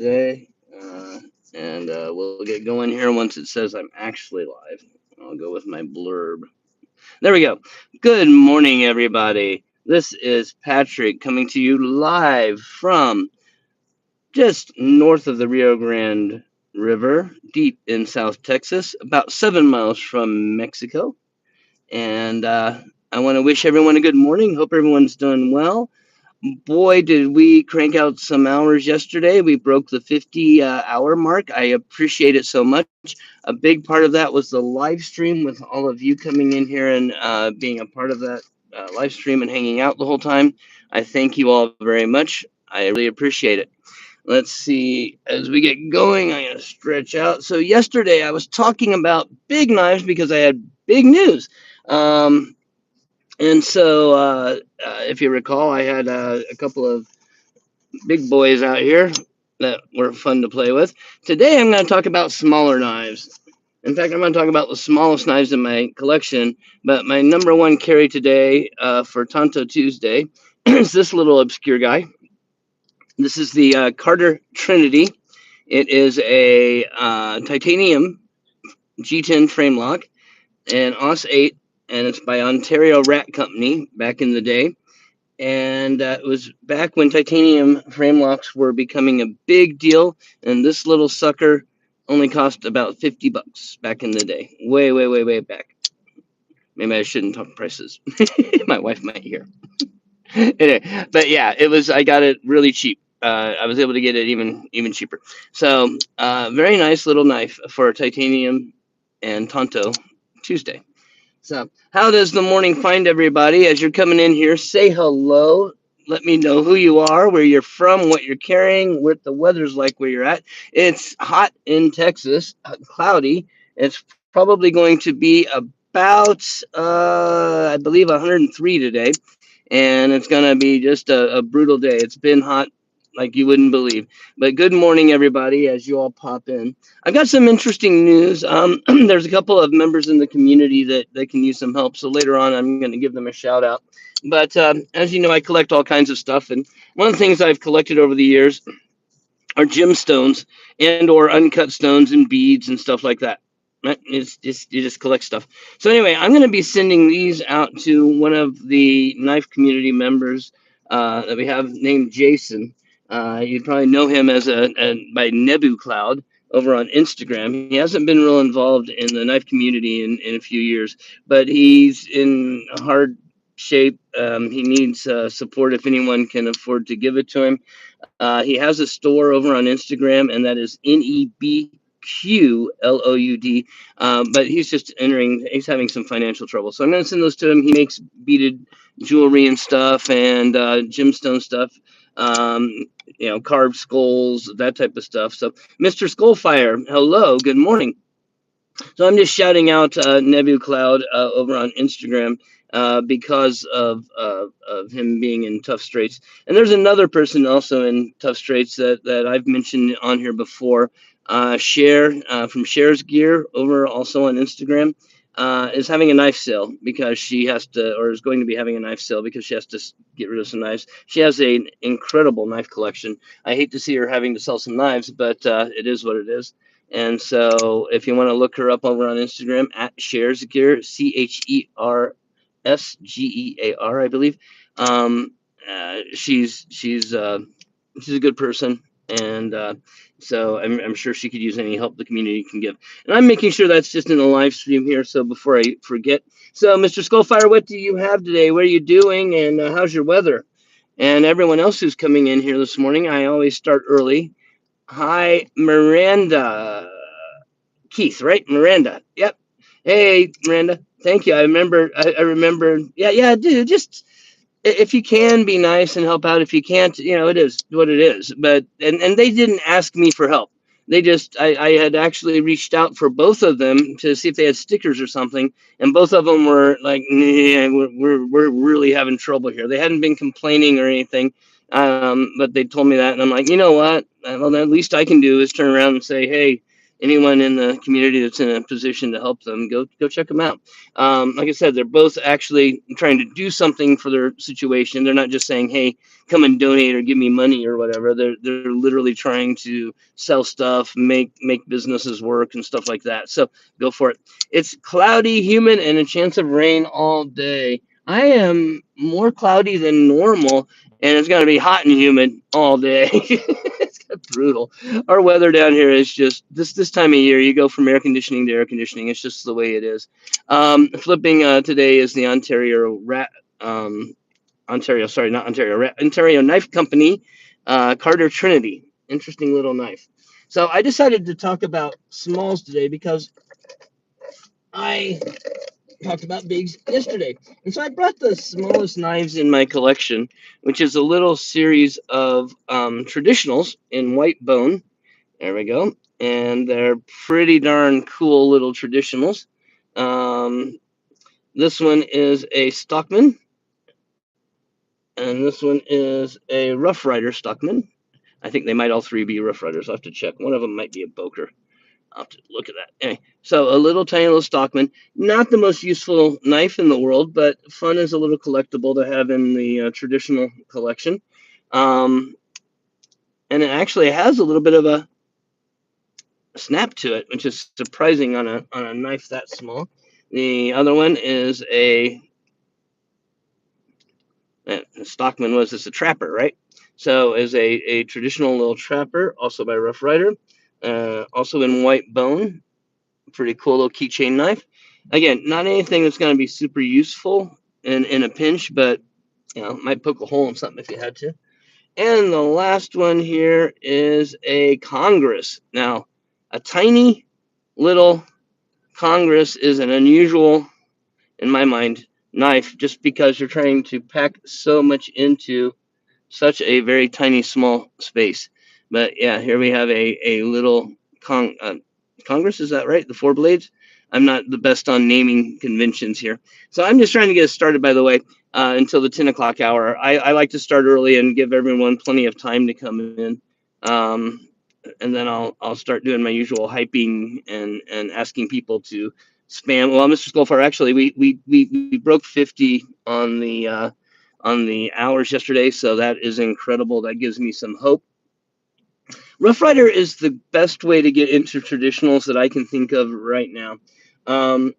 today, and we'll get going here once it says I'm actually live. I'll go with my blurb. There we go. Good morning, everybody. This is Patrick coming to you live from just north of the Rio Grande River, deep in South Texas, about 7 miles from Mexico. And I want to wish everyone a good morning. Hope everyone's doing well. Boy, did we crank out some hours yesterday. We broke the 50 hour mark. I appreciate it so much. A big part of that was the live stream with all of you coming in here and being a part of that live stream and hanging out the whole time. I thank you all very much. I really appreciate it. Let's see, as we get going, I'm going to stretch out. So, yesterday I was talking about big knives because I had big news. Um, and so, if you recall, I had a couple of big boys out here that were fun to play with. Today, I'm going to talk about smaller knives. In fact, I'm going to talk about the smallest knives in my collection. But my number one carry today for Tonto Tuesday is this little obscure guy. This is the Carter Trinity. It is a titanium G10 frame lock and OS 8, and it's by Ontario Rat Company back in the day. And it was back when titanium frame locks were becoming a big deal, and this little sucker only cost about $50 back in the day, way, way, way, way back. Maybe I shouldn't talk prices. My wife might hear. Anyway, but yeah, it was. I got it really cheap. I was able to get it even cheaper. So very nice little knife for titanium and Tonto Tuesday. So, how does the morning find everybody as you're coming in here? Say hello. Let me know who you are, where you're from, what you're carrying, what the weather's like where you're at. It's hot in Texas, cloudy. It's probably going to be about, I believe, 103 today. And it's going to be just a brutal day. It's been hot like you wouldn't believe. But good morning, everybody, as you all pop in. I've got some interesting news. There's a couple of members in the community that can use some help. So later on, I'm going to give them a shout out. But as you know, I collect all kinds of stuff. And one of the things I've collected over the years are gemstones and or uncut stones and beads and stuff like that. Right? It's just you just collect stuff. So anyway, I'm going to be sending these out to one of the knife community members that we have named Jason. You probably know him as by Nebu Cloud over on Instagram. He hasn't been real involved in the knife community in a few years, but he's in hard shape. He needs support if anyone can afford to give it to him. He has a store over on Instagram, and that is NEBQLOUD. But he's just he's having some financial trouble. So I'm going to send those to him. He makes beaded jewelry and stuff and gemstone stuff. Um, carved skulls, that type of stuff. So, Mr. Skullfire, hello, good morning. So I'm just shouting out Nebu Cloud over on Instagram because of him being in tough straits. And there's another person also in tough straits that I've mentioned on here before. Cher from Cher's Gear over also on Instagram is having a knife sale because she has to, or is going to be having a knife sale because she has to get rid of some knives. She has an incredible knife collection. I hate to see her having to sell some knives, but it is what it is. And so if you want to look her up over on Instagram at Shares Gear, CHERSGEAR, I believe. Um, she's a good person, and so I'm sure she could use any help the community can give. And I'm making sure that's just in the live stream here. So before I forget, so Mr. Skullfire, what do you have today? What are you doing? And how's your weather? And everyone else who's coming in here this morning, I always start early. Hi, Miranda. Keith, right? Miranda. Yep. Hey, Miranda. Thank you. I remember. I remember. Yeah, yeah, dude. Just if you can be nice and help out. If you can't, it is what it is. But and they didn't ask me for help. They just I had actually reached out for both of them to see if they had stickers or something, and both of them were like, "Nah, we're really having trouble here." They hadn't been complaining or anything, but they told me that, and I'm like, you know what? Well, the least I can do is turn around and say, "Hey, anyone in the community that's in a position to help them, go check them out. Like I said, they're both actually trying to do something for their situation. They're not just saying, "Hey, come and donate or give me money or whatever." They're literally trying to sell stuff, make businesses work and stuff like that. So go for it. It's cloudy, humid, and a chance of rain all day. I am more cloudy than normal, and it's going to be hot and humid all day. It's brutal. Our weather down here is just this time of year. You go from air conditioning to air conditioning. It's just the way it is. Flipping today is the Ontario, sorry, not Ontario, Ontario Knife Company, Carter Trinity. Interesting little knife. So I decided to talk about smalls today because I talked about bigs yesterday. And so I brought the smallest knives in my collection, which is a little series of traditionals in white bone. There we go. And they're pretty darn cool little traditionals. Um, this one is a Stockman, and this one is a Rough Rider Stockman. I think they might all three be Rough Riders. I'll have to check. One of them might be a Boker. I'll have to look at that. Anyway, so a little tiny little Stockman, not the most useful knife in the world, but fun as a little collectible to have in the traditional collection. Um, and it actually has a little bit of a snap to it, which is surprising on a knife that small. The other one is a Stockman was this a trapper, right? So is a traditional little trapper, also by Rough Rider, also in white bone. Pretty cool little keychain knife. Again, not anything that's going to be super useful in a pinch, but might poke a hole in something if you had to. And the last one here is a Congress. Now, a tiny little Congress is an unusual, in my mind, knife just because you're trying to pack so much into such a very tiny, small space. But yeah, here we have a little Congress. Is that right? The four blades. I'm not the best on naming conventions here, so I'm just trying to get us started. By the way, until the 10 o'clock hour, I like to start early and give everyone plenty of time to come in. And then I'll start doing my usual hyping and asking people to spam. Well, Mr. Skullfire, actually, we broke 50 on the hours yesterday, so that is incredible. That gives me some hope. Rough Rider is the best way to get into traditionals that I can think of right now.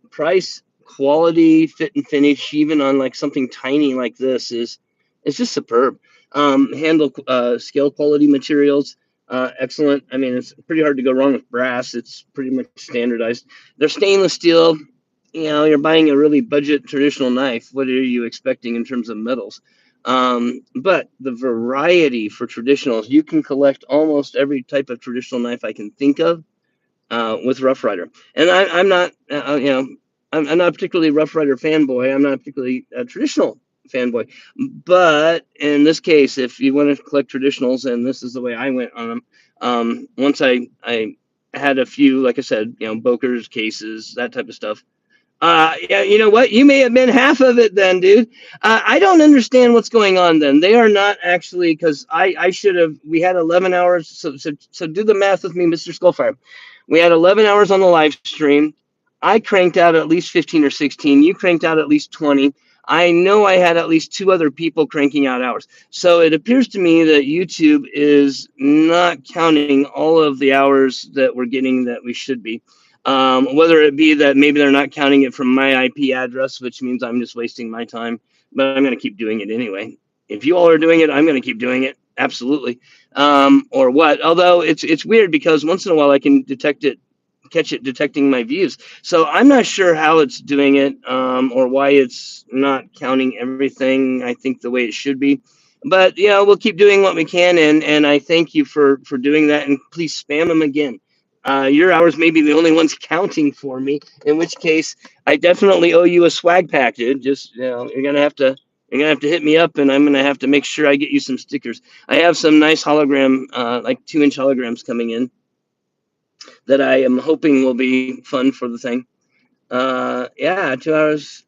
Price, quality, fit and finish, even on like something tiny like this is just superb. Handle scale quality materials, excellent. I mean, it's pretty hard to go wrong with brass. It's pretty much standardized. They're stainless steel. You're buying a really budget traditional knife. What are you expecting in terms of metals? But the variety for traditionals, you can collect almost every type of traditional knife I can think of with Rough Rider. And I'm not, I'm not a particularly Rough Rider fanboy. I'm not a particularly traditional fanboy. But in this case, if you want to collect traditionals, and this is the way I went on them, once I had a few, like I said, Bokers, cases, that type of stuff. Yeah, you know what? You may have been half of it then, dude. I don't understand what's going on then. They are not actually, because I should have, we had 11 hours. So do the math with me, Mr. Skullfire. We had 11 hours on the live stream. I cranked out at least 15 or 16. You cranked out at least 20. I know I had at least two other people cranking out hours. So it appears to me that YouTube is not counting all of the hours that we're getting that we should be. Whether it be that maybe they're not counting it from my IP address, which means I'm just wasting my time, but I'm going to keep doing it anyway. If you all are doing it, I'm going to keep doing it. Absolutely. Or what? Although it's weird because once in a while I can catch it detecting my views. So I'm not sure how it's doing it or why it's not counting everything, I think, the way it should be. But we'll keep doing what we can, and I thank you for doing that. And please spam them again. Your hours may be the only ones counting for me. In which case, I definitely owe you a swag pack, dude. Just you're gonna have to hit me up, and I'm gonna have to make sure I get you some stickers. I have some nice hologram, like 2-inch holograms coming in that I am hoping will be fun for the thing. Yeah, 2 hours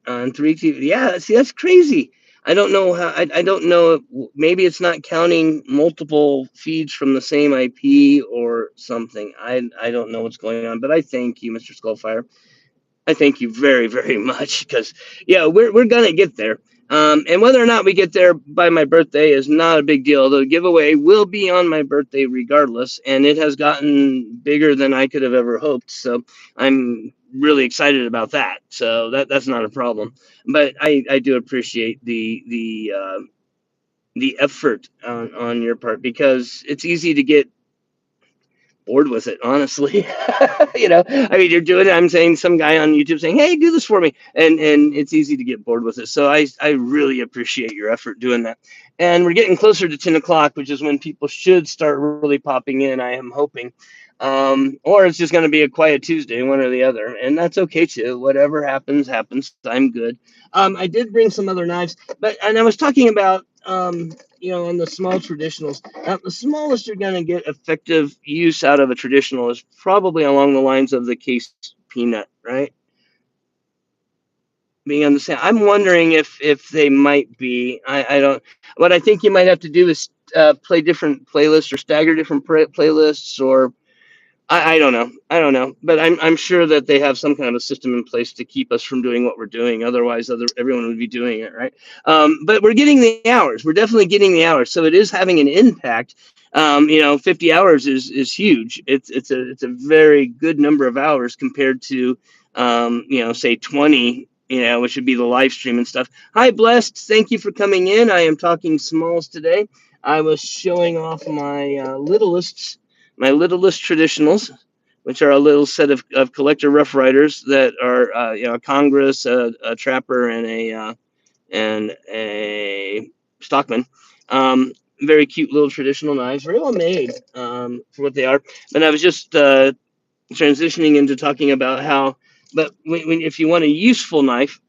on 3 TV. Yeah, see, that's crazy. I don't know how. I don't know. Maybe it's not counting multiple feeds from the same IP or something. I don't know what's going on. But I thank you, Mr. Skullfire. I thank you very, very much because, yeah, we're going to get there. And whether or not we get there by my birthday is not a big deal. The giveaway will be on my birthday regardless, and it has gotten bigger than I could have ever hoped. So I'm really excited about that. So that's not a problem. But I do appreciate the effort on your part because it's easy to get bored with it, honestly. I mean, you're doing it. I'm saying some guy on YouTube saying, "Hey, do this for me," and it's easy to get bored with it. So I really appreciate your effort doing that. And we're getting closer to 10 o'clock, which is when people should start really popping in. I am hoping. Or it's just going to be a quiet Tuesday, one or the other, and that's okay too. Whatever happens, happens. I'm good. I did bring some other knives, and I was talking about on the small traditionals. The smallest you're going to get effective use out of a traditional is probably along the lines of the case peanut, right? Being on the same. I'm wondering if they might be. I don't. What I think you might have to do is play different playlists or stagger different playlists or I don't know. I don't know, but I'm sure that they have some kind of a system in place to keep us from doing what we're doing. Otherwise, everyone would be doing it, right? But we're getting the hours. We're definitely getting the hours, so it is having an impact. 50 hours is huge. It's a very good number of hours compared to say 20. Which would be the live stream and stuff. Hi, Blessed. Thank you for coming in. I am talking smalls today. I was showing off my littlest traditionals, which are a little set of collector rough riders that are a Congress, a trapper, and a stockman. Very cute little traditional knives, very well made for what they are. And I was just transitioning into talking about how, but if you want a useful knife,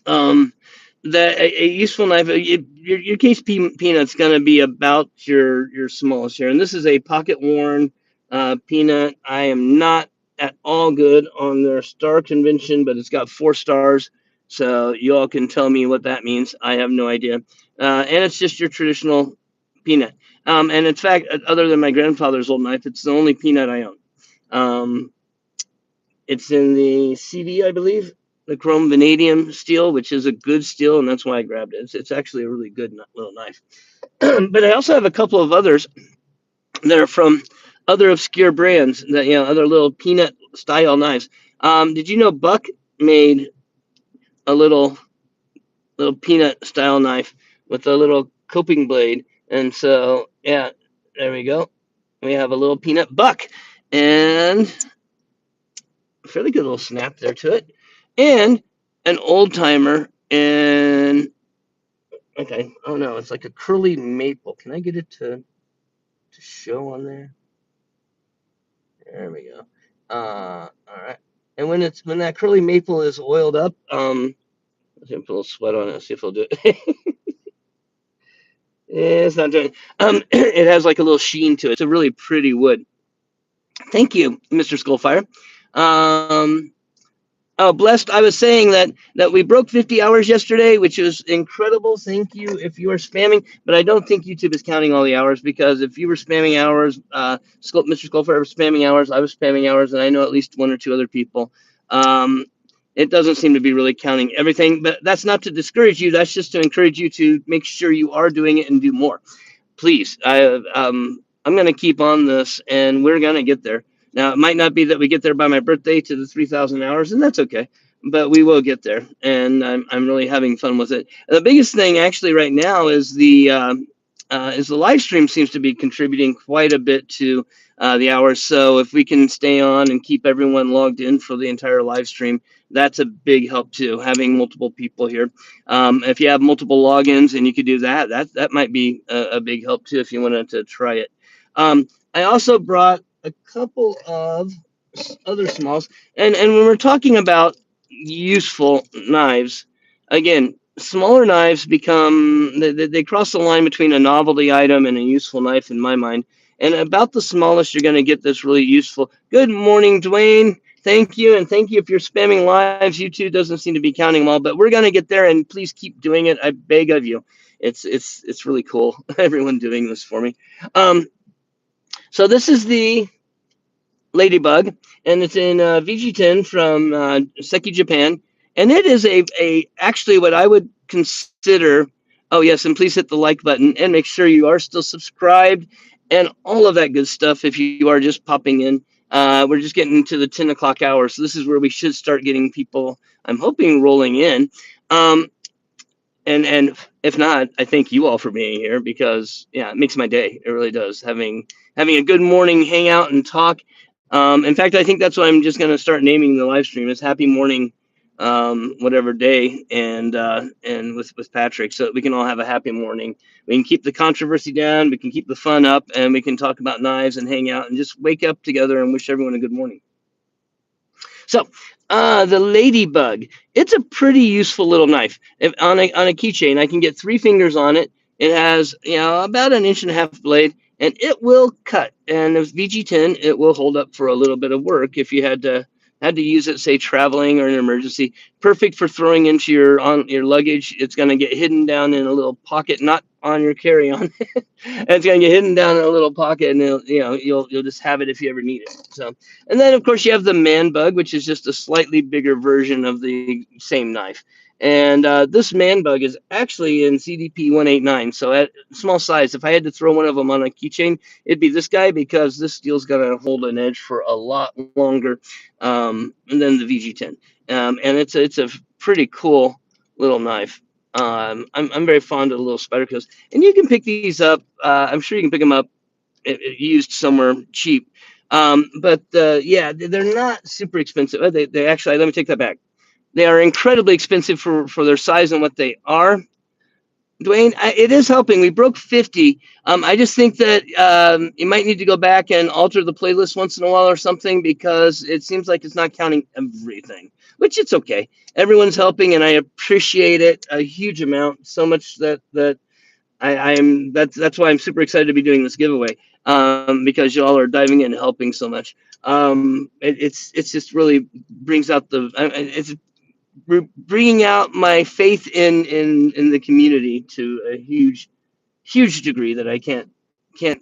um, that a useful knife, your case peanut's going to be about your smallest here, and this is a pocket worn peanut. I am not at all good on their star convention, but it's got 4 stars, so you all can tell me what that means. I have no idea, and it's just your traditional peanut. And in fact, other than my grandfather's old knife, it's the only peanut I own. Um, it's in the CD, I believe, the chrome vanadium steel, which is a good steel, and that's why I grabbed it. It's actually a really good little knife. But I also have a couple of others that are from other obscure brands that other little peanut style knives. Did you know Buck made a little peanut style knife with a little coping blade? And so yeah, there we go. We have a little peanut Buck, and a fairly good little snap there to it, and an old timer in okay, oh no, it's like a curly maple. Can I get it to show on there? There we go. All right. And when that curly maple is oiled up, let's put a little sweat on it. See if it'll do it. It's not doing. It has like a little sheen to it. It's a really pretty wood. Thank you, Mr. Skullfire. Um, Oh, blessed! I was saying that we broke 50 hours yesterday, which is incredible. Thank you. If you are spamming, but I don't think YouTube is counting all the hours because if you were spamming hours, Mr. Skullfire was spamming hours, I was spamming hours, and I know at least one or two other people. Um, it doesn't seem to be really counting everything, but that's not to discourage you. That's just to encourage you to make sure you are doing it and do more. Please, I'm going to keep on this, and we're going to get there. Now, it might not be that we get there by my birthday to the 3,000 hours, and that's okay. But we will get there, and I'm really having fun with it. The biggest thing, actually, right now is the live stream seems to be contributing quite a bit to the hours. So if we can stay on and keep everyone logged in for the entire live stream, that's a big help too. Having multiple people here, if you have multiple logins and you could do that, that might be a big help too if you wanted to try it. I also brought a couple of other smalls, and when we're talking about useful knives, again, smaller knives become they cross the line between a novelty item and a useful knife in my mind. And about the smallest you're going to get that's really useful. Good morning, Dwayne. Thank you, and thank you if you're spamming lives. YouTube doesn't seem to be counting them all, but we're gonna get there, and please keep doing it. I beg of you. It's really cool. Everyone doing this for me. Um, so this is the ladybug, and it's in VG10 from Seki, Japan, and it is a actually what I would consider. Oh yes, and please hit the like button and make sure you are still subscribed and all of that good stuff. If you are just popping in, we're just getting to the 10 o'clock hour, so this is where we should start getting people. I'm hoping rolling in. Um, and if not, I thank you all for being here because yeah, it makes my day. It really does. Having a good morning hangout and talk. In fact, I think that's what I'm just going to start naming the live stream is Happy Morning, whatever day, and with Patrick, so that we can all have a happy morning. We can keep the controversy down, we can keep the fun up, and we can talk about knives and hang out and just wake up together and wish everyone a good morning. So, the ladybug. It's a pretty useful little knife. If on a keychain, I can get 3 fingers on it. It has about an inch and a half blade, and it will cut. And with VG10, it will hold up for a little bit of work if you had to use it, say traveling or an emergency. Perfect for throwing into your luggage. It's going to get hidden down in a little pocket, not on your carry-on. And it's going to get hidden down in a little pocket, and you'll just have it if you ever need it. So, and then of course you have the man bug, which is just a slightly bigger version of the same knife. And this man bug is actually in CDP 189, so at small size. If I had to throw one of them on a keychain, it'd be this guy because this steel's gonna hold an edge for a lot longer than the VG10. And it's a pretty cool little knife. I'm very fond of the little spider kills, and you can pick these up. I'm sure you can pick them up used somewhere cheap. But yeah, they're not super expensive. They actually, let me take that back. They are incredibly expensive for their size and what they are. Dwayne, it is helping. We broke 50. I just think that you might need to go back and alter the playlist once in a while or something because it seems like it's not counting everything, which it's okay. Everyone's helping, and I appreciate it a huge amount. So much that that's why I'm super excited to be doing this giveaway because y'all are diving in and helping so much. It's just really brings out it's bringing out my faith in the community to a huge degree that I can't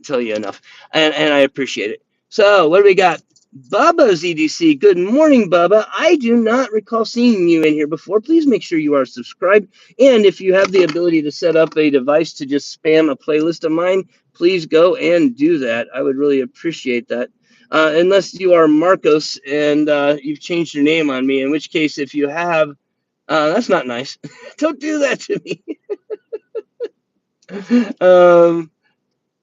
tell you enough, and I appreciate it. So what do we got? Bubba ZDC. Good morning, Bubba. I do not recall seeing you in here before. Please make sure you are subscribed. And if you have the ability to set up a device to just spam a playlist of mine, please go and do that. I would really appreciate that. Unless you are Marcos and you've changed your name on me, in which case, if you have, that's not nice. Don't do that to me.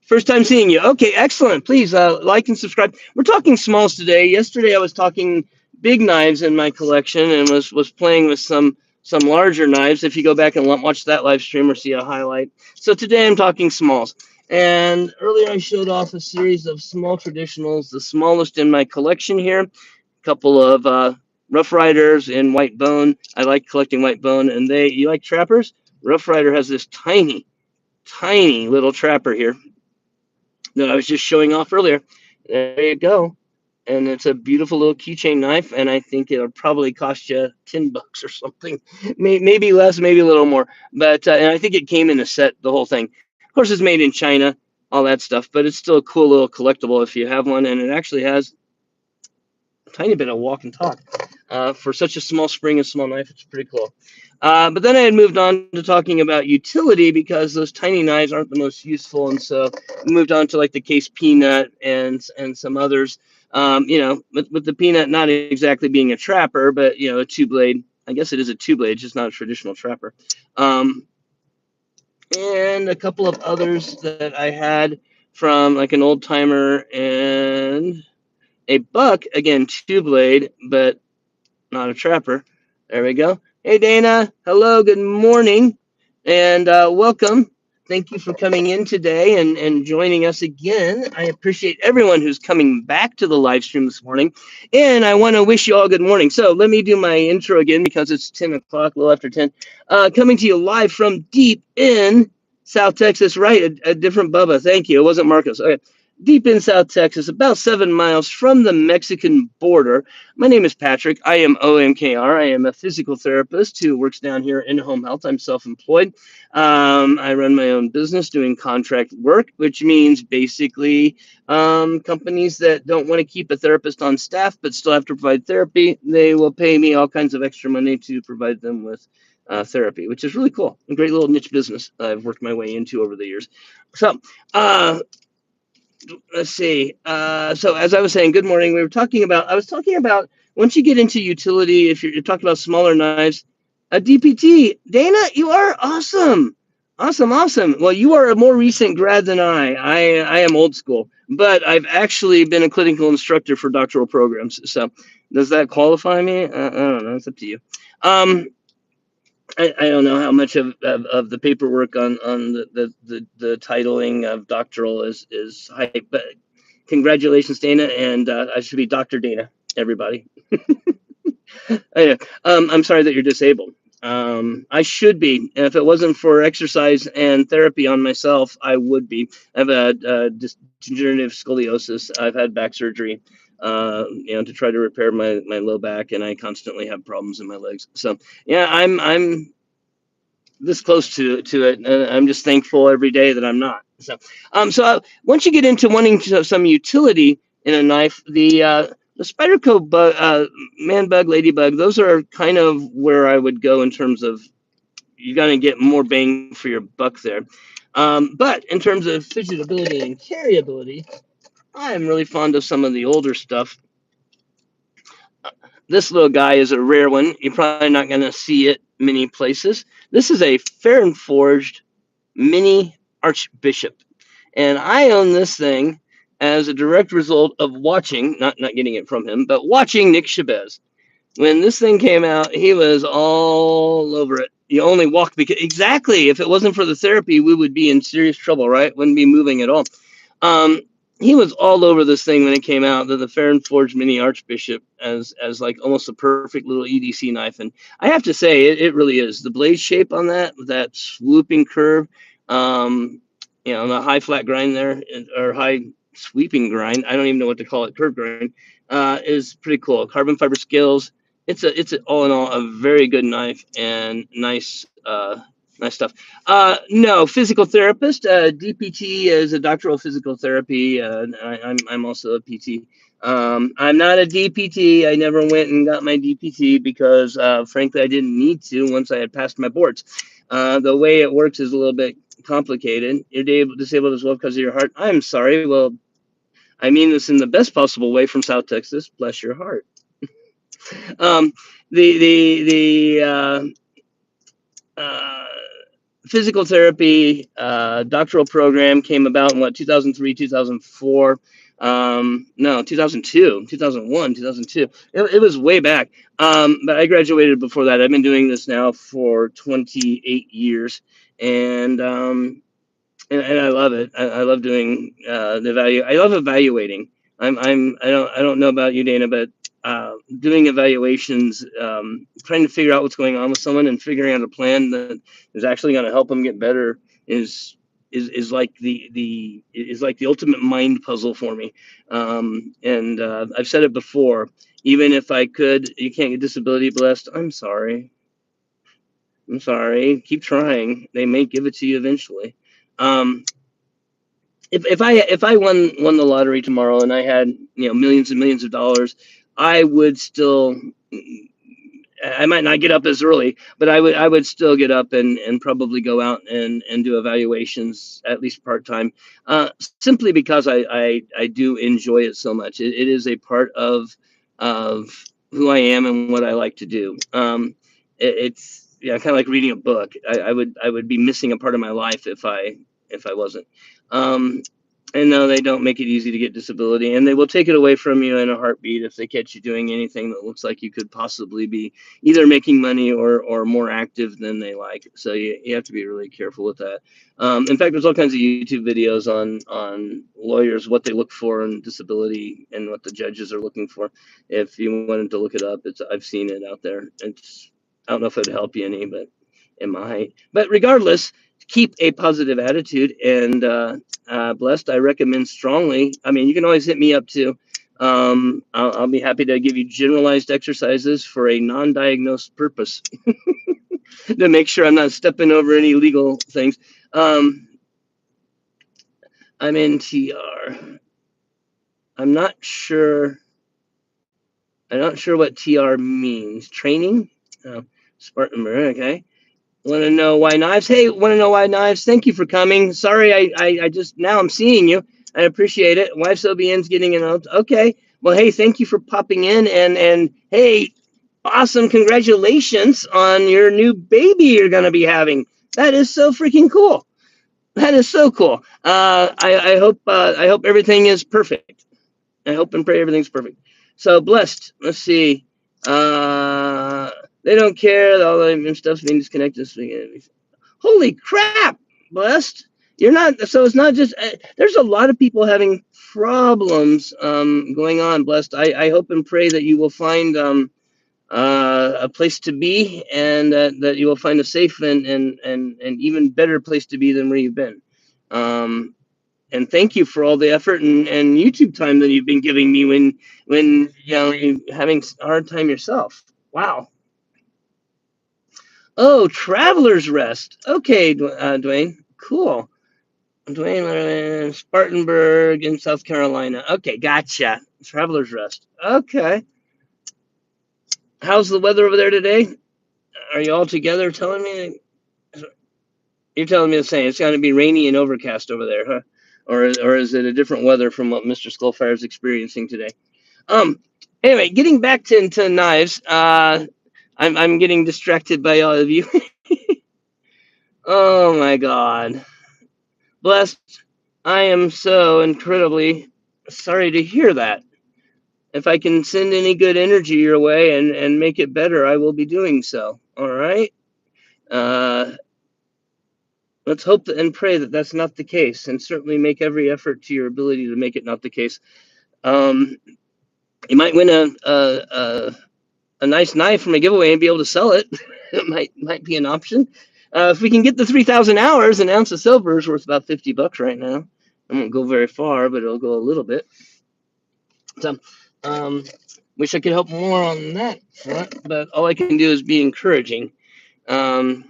First time seeing you. Okay, excellent. Please like and subscribe. We're talking smalls today. Yesterday I was talking big knives in my collection and was playing with some larger knives. If you go back and watch that live stream or see a highlight. So today I'm talking smalls. And earlier I showed off a series of small traditionals, the smallest in my collection here. A couple of Rough Riders in white bone. I like collecting white bone. And you like trappers? Rough Rider has this tiny little trapper here that I was just showing off earlier. There you go. And it's a beautiful little keychain knife, and I think it'll probably cost you $10 or something, maybe less, maybe a little more. But and I think it came in a set, the whole thing. Of course, it's made in China, all that stuff, but it's still a cool little collectible if you have one, and it actually has a tiny bit of walk and talk. For such a small spring and small knife, it's pretty cool. But then I had moved on to talking about utility because those tiny knives aren't the most useful, and so we moved on to like the Case Peanut and some others. With the Peanut not exactly being a trapper, but a two-blade. I guess it is a two-blade, just not a traditional trapper. And a couple of others that I had from like an old timer and a buck, again two-blade, but not a trapper. There we go. Hey, Dana. Hello. Good morning. And welcome. Thank you for coming in today and joining us again. I appreciate everyone who's coming back to the live stream this morning. And I want to wish you all good morning. So let me do my intro again because it's 10 o'clock, a little after 10. Coming to you live from deep in South Texas, right? A different Bubba. Thank you. It wasn't Marcos. Okay. deep in South Texas, about 7 miles from the Mexican border. My name is Patrick. I am OMKR. I am a physical therapist who works down here in home health. I'm self employed. I run my own business doing contract work, which means basically companies that don't want to keep a therapist on staff but still have to provide therapy, they will pay me all kinds of extra money to provide them with therapy, which is really cool. A great little niche business I've worked my way into over the years. So, uh, let's see. So as I was saying, good morning. I was talking about once you get into utility, if you're talking about smaller knives, a DPT. Dana, you are awesome. Awesome, awesome. Well, you are a more recent grad than I am old school, but I've actually been a clinical instructor for doctoral programs. So does that qualify me? I don't know. It's up to you. Um, I don't know how much of the paperwork on the titling of doctoral is hype, but congratulations, Dana, and I should be Dr. Dana, everybody. Yeah. I'm sorry that you're disabled. I should be. And if it wasn't for exercise and therapy on myself, I would be. I have a degenerative scoliosis. I've had back surgery, to try to repair my low back, and I constantly have problems in my legs. So yeah, I'm this close to it, and I'm just thankful every day that I'm not. Once you get into wanting some utility in a knife, the Spyderco bug, man bug, ladybug, those are kind of where I would go in terms of you're gonna get more bang for your buck there. But in terms of fidgetability and carryability, I'm really fond of some of the older stuff. This little guy is a rare one. You're probably not going to see it many places. This is a fair and forged mini archbishop. And I own this thing as a direct result of watching, not getting it from him, but watching Nick Chabez. When this thing came out, he was all over it. You only walked because exactly if it wasn't for the therapy, we would be in serious trouble, right? Wouldn't be moving at all. Um, he was all over this thing when it came out. The Farron Forge Mini Archbishop as like almost a perfect little EDC knife, and I have to say it really is. The blade shape on that swooping curve, the high flat grind there or high sweeping grind. I don't even know what to call it. Curve grind is pretty cool. Carbon fiber scales. It's all in all a very good knife and nice stuff. No, physical therapist. DPT is a doctoral physical therapy. I'm also a PT. I'm not a DPT. I never went and got my DPT because, frankly, I didn't need to once I had passed my boards. The way it works is a little bit complicated. You're disabled as well because of your heart. I'm sorry. Well, I mean this in the best possible way from South Texas. Bless your heart. Um, the uh, physical therapy doctoral program came about in what 2003 2004 no 2002 2001 2002 it was way back, but I graduated before that. I've been doing this now for 28 years, and and I love it. I love doing the value. I love evaluating. I don't know about you, Dana, but doing evaluations, trying to figure out what's going on with someone and figuring out a plan that is actually going to help them get better is like the ultimate mind puzzle for me. And I've said it before. Even if I could, you can't get disability blessed. I'm sorry. I'm sorry. Keep trying. They may give it to you eventually. Um, if I won the lottery tomorrow and I had millions and millions of dollars, I would still. I might not get up as early, but I would still get up and probably go out and do evaluations at least part time, simply because I do enjoy it so much. It is a part of who I am and what I like to do. It's kind of like reading a book. I would be missing a part of my life if I wasn't. Um, and no, they don't make it easy to get disability, and they will take it away from you in a heartbeat if they catch you doing anything that looks like you could possibly be either making money or more active than they like. So you have to be really careful with that. In fact, there's all kinds of YouTube videos on lawyers, what they look for in disability and what the judges are looking for. If you wanted to look it up, I've seen it out there. I don't know if it'd help you any, but it might. But regardless, keep a positive attitude. And Blessed, I recommend strongly. I mean, you can always hit me up too. I'll be happy to give you generalized exercises for a non-diagnosed purpose to make sure I'm not stepping over any legal things. Um, I'm in TR. I'm not sure. I'm not sure what TR means. Training? Spartanburg, okay. Want to know why knives? Hey, want to know why knives? Thank you for coming. Sorry, I just, now I'm seeing you. I appreciate it. Wife's OBN's getting an out. Okay. Well, hey, thank you for popping in. And hey, awesome. Congratulations on your new baby you're going to be having. That is so freaking cool. That is so cool. I hope everything is perfect. I hope and pray everything's perfect. So Blessed. Let's see. Uh, they don't care. All the stuff's being disconnected. Holy crap, Blessed. You're not. So it's not just. There's a lot of people having problems going on. Blessed. I hope and pray that you will find a place to be, and that you will find a safe and even better place to be than where you've been. And thank you for all the effort and YouTube time that you've been giving me when you're having a hard time yourself. Wow. Oh, Traveler's Rest. Okay, Dwayne. Cool. Dwayne, Spartanburg in South Carolina. Okay, gotcha. Traveler's Rest. Okay. How's the weather over there today? Are you all together telling me? You're telling me the same. It's going to be rainy and overcast over there, huh? Or is it a different weather from what Mr. Skullfire is experiencing today? Um. Anyway, getting back to knives. I'm getting distracted by all of you. Oh my God. Blessed. I am so incredibly sorry to hear that. If I can send any good energy your way and make it better, I will be doing so. All right. Uh, let's hope and pray that that's not the case, and certainly make every effort to your ability to make it not the case. Um, you might win a nice knife from a giveaway and be able to sell it. It might be an option. If we can get the 3,000 hours, an ounce of silver is worth about $50 right now. It won't go very far, but it'll go a little bit. So, wish I could help more on that front, but all I can do is be encouraging. I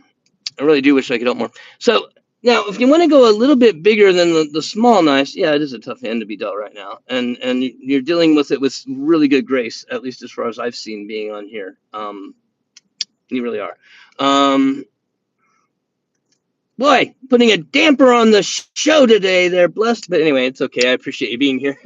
really do wish I could help more. So now, if you want to go a little bit bigger than the small knives, yeah, it is a tough hand to be dealt right now, and you're dealing with it with really good grace, at least as far as I've seen being on here. You really are. Boy, putting a damper on the show today. They're Blessed, but anyway, it's okay. I appreciate you being here.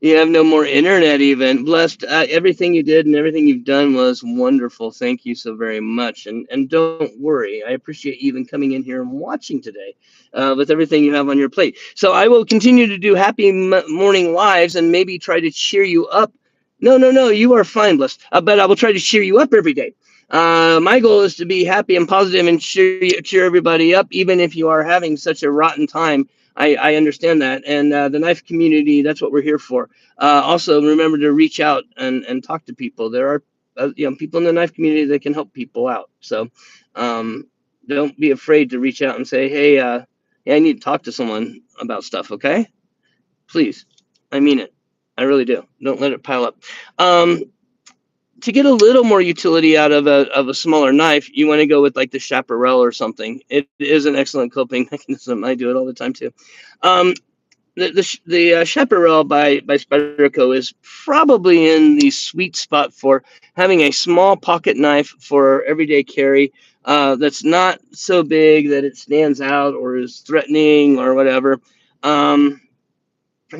You have no more internet even. Blessed. Everything you did and everything you've done was wonderful. Thank you so very much. And don't worry. I appreciate you even coming in here and watching today with everything you have on your plate. So I will continue to do happy morning lives and maybe try to cheer you up. No. You are fine, Blessed. But I will try to cheer you up every day. My goal is to be happy and positive and cheer everybody up, even if you are having such a rotten time. I understand that. And the knife community, that's what we're here for. Also, remember to reach out and talk to people. There are people in the knife community that can help people out. So don't be afraid to reach out and say, hey, I need to talk to someone about stuff, okay? Please. I mean it. I really do. Don't let it pile up. To get a little more utility out of a smaller knife, you want to go with like the chaparral or something. It is an excellent coping mechanism. I do it all the time too. The Chaparral by Spyderco is probably in the sweet spot for having a small pocket knife for everyday carry that's not so big that it stands out or is threatening or whatever.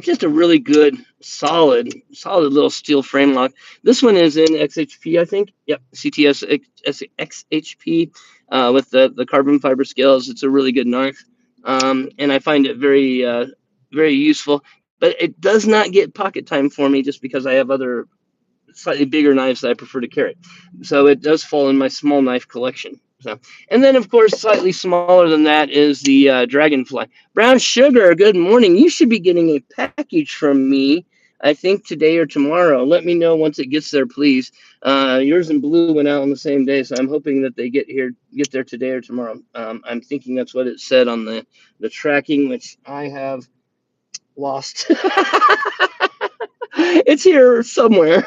Just a really good, solid little steel frame lock. This one is in XHP, I think. Yep, CTS XHP with the carbon fiber scales. It's a really good knife, and I find it very useful. But it does not get pocket time for me just because I have other slightly bigger knives that I prefer to carry. So it does fall in my small knife collection. So, and then of course, slightly smaller than that is the Dragonfly. Brown Sugar, good morning. You should be getting a package from me I think today or tomorrow. Let me know once it gets there, please. Yours and blue went out on the same day, so I'm hoping that they get there today or tomorrow. I'm thinking that's what it said on the tracking, which I have lost. It's here somewhere.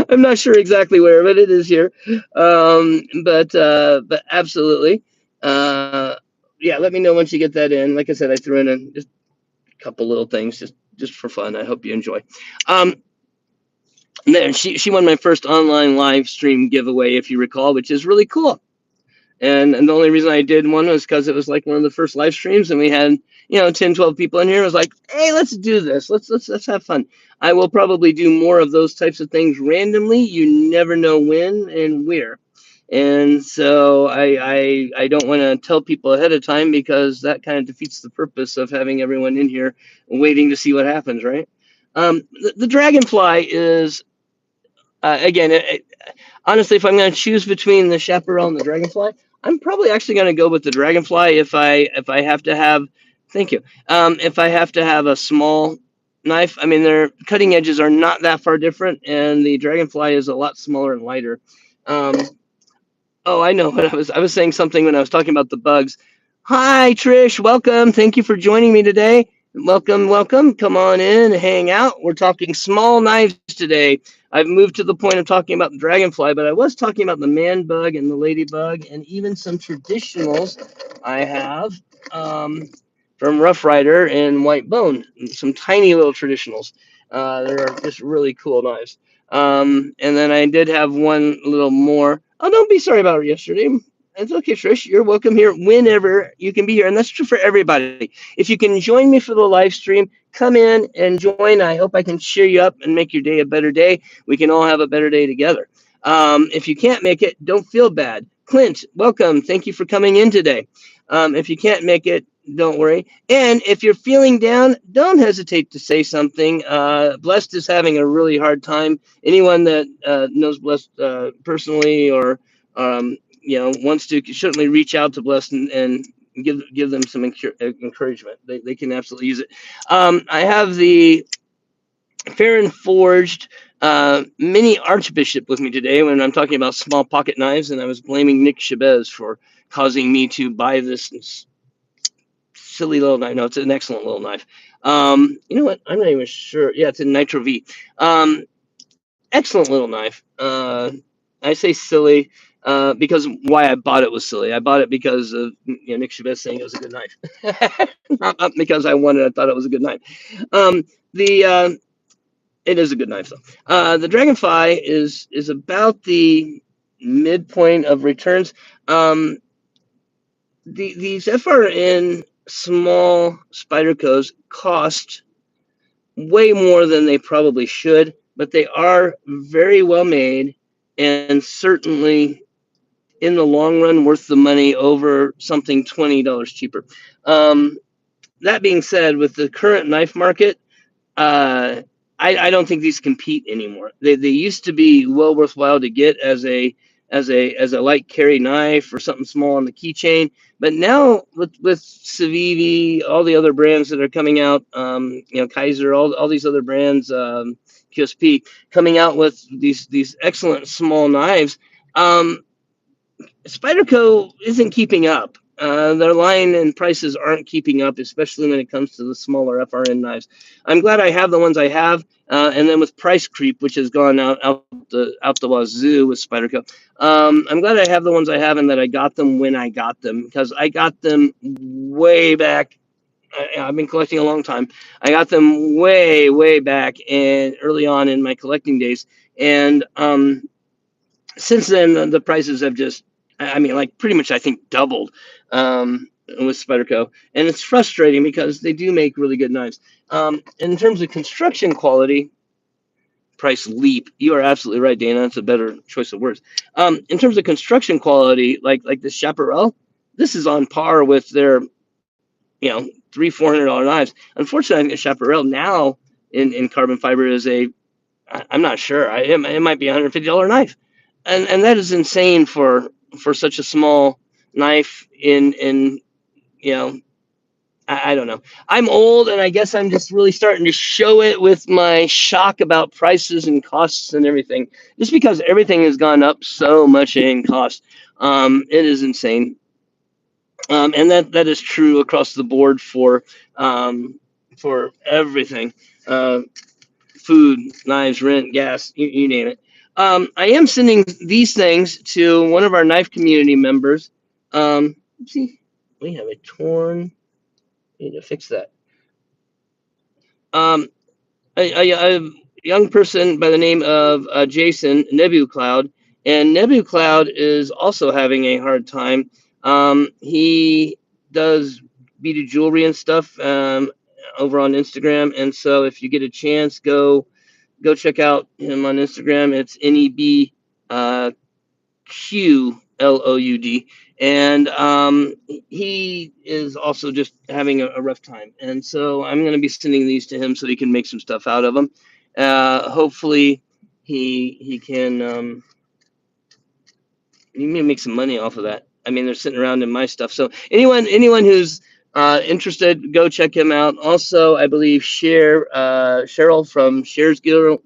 I'm not sure exactly where, but it is here. But absolutely. Uh, yeah, let me know once you get that in. Like I said, I threw in just a couple little things just for fun. I hope you enjoy. Um, there, she won my first online live stream giveaway, if you recall, which is really cool. And the only reason I did one was because it was like one of the first live streams, and we had 10, 12 people in here. I was like, hey, let's do this. Let's have fun. I will probably do more of those types of things randomly. You never know when and where. And so I don't want to tell people ahead of time, because that kind of defeats the purpose of having everyone in here waiting to see what happens, right? The dragonfly is again, honestly, if I'm going to choose between the chaparral and the dragonfly, I'm probably actually going to go with the dragonfly if I have to have. Thank you. If I have to have a small knife, I mean, their cutting edges are not that far different, and the dragonfly is a lot smaller and lighter. Um, Oh, I know what I was saying something when I was talking about the bugs. Hi, Trish. Welcome. Thank you for joining me today. Welcome, welcome. Come on in and hang out. We're talking small knives today. I've moved to the point of talking about the dragonfly, but I was talking about the man bug and the ladybug, and even some traditionals I have from Rough Rider and White Bone. Some tiny little traditionals. They're just really cool knives. And then I did have one little more. Oh, don't be sorry about yesterday. It's okay, Trish. You're welcome here whenever you can be here. And that's true for everybody. If you can join me for the live stream, come in and join. I hope I can cheer you up and make your day a better day. We can all have a better day together. If you can't make it, don't feel bad. Clint, welcome. Thank you for coming in today. If you can't make it, don't worry. And if you're feeling down, don't hesitate to say something. Blessed is having a really hard time. Anyone that knows Blessed personally, or wants to, certainly reach out to Blessed and give them some encouragement. They can absolutely use it. I have the Farron Forged mini Archbishop with me today when I'm talking about small pocket knives, and I was blaming Nick Chabez for causing me to buy this silly little knife. No, it's an excellent little knife. You know what? I'm not even sure. Yeah, it's a Nitro V. Excellent little knife. I say silly because why I bought it was silly. I bought it because of Nick Chavez saying it was a good knife, not because I wanted. I thought it was a good knife. The It is a good knife though. The Dragonfly is about the midpoint of returns. These FRN small Spydercos cost way more than they probably should, but they are very well made, and certainly in the long run worth the money over something $20 cheaper. That being said, with the current knife market, uh, I don't think these compete anymore. They used to be well worthwhile to get as a light carry knife or something small on the keychain. But now with Civivi, all the other brands that are coming out, Kaiser, all these other brands, QSP coming out with these excellent small knives. Spyderco isn't keeping up. Their line and prices aren't keeping up, especially when it comes to the smaller FRN knives. I'm glad I have the ones I have, and then with price creep, which has gone out the wazoo with Spyderco, I'm glad I have the ones I have, and that I got them when I got them, because I got them way back. I've been collecting a long time. I got them way back and early on in my collecting days, and since then the prices have just, I mean, like pretty much I think doubled with Spyderco, and it's frustrating because they do make really good knives. In terms of construction quality, price leap. You are absolutely right, Dana. That's a better choice of words. In terms of construction quality, like the Chaparral, this is on par with their $300-400 knives. Unfortunately, I think the Chaparral now in carbon fiber is I'm not sure. It might be $150 knife, and that is insane for such a small knife. In you know, I don't know. I'm old, and I guess I'm just really starting to show it with my shock about prices and costs and everything. Just because everything has gone up so much in cost, it is insane. And that is true across the board for everything, uh, food, knives, rent, gas, you name it. I am sending these things to one of our knife community members. See, we have a torn. Need to fix that. Um, a young person by the name of Jason Nebu Cloud, and Nebu Cloud is also having a hard time. He does beaded jewelry and stuff over on Instagram, and so if you get a chance, go check out him on Instagram. It's NEB QLOUD, and he is also just having a rough time. And so I'm going to be sending these to him so he can make some stuff out of them. Hopefully, he can you may make some money off of that. I mean, they're sitting around in my stuff. So anyone who's interested, go check him out. Also, I believe Cheryl from Shares Gear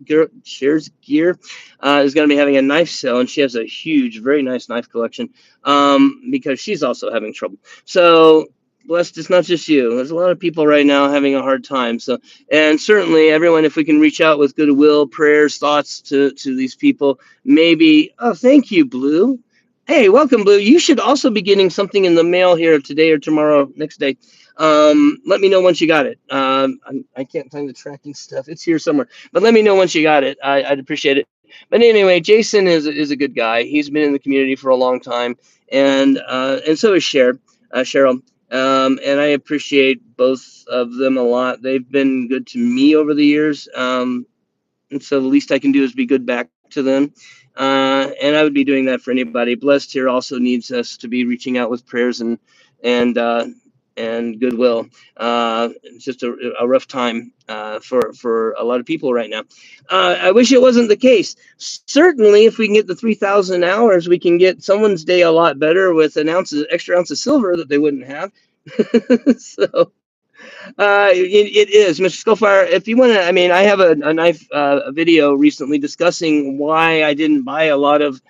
is going to be having a knife sale, and she has a huge, very nice knife collection because she's also having trouble. So blessed, it's not just you. There's a lot of people right now having a hard time. So, and certainly everyone, if we can reach out with goodwill, prayers, thoughts to these people, maybe. Oh, thank you, Blue. Hey, welcome, Blue. You should also be getting something in the mail here today or tomorrow, next day. Let me know once you got it. I can't find the tracking stuff. It's here somewhere. But let me know once you got it. I'd appreciate it. But anyway, Jason is a good guy. He's been in the community for a long time, and so is Cheryl. And I appreciate both of them a lot. They've been good to me over the years. And so the least I can do is be good back to them. And I would be doing that for anybody. Blessed here also needs us to be reaching out with prayers and uh, and goodwill. It's just a rough time for a lot of people right now. I wish it wasn't the case. Certainly, if we can get the 3,000 hours, we can get someone's day a lot better with an extra ounce of silver that they wouldn't have. So it is, Mr. Skullfire. If you want to, I mean, I have a knife a video recently discussing why I didn't buy a lot of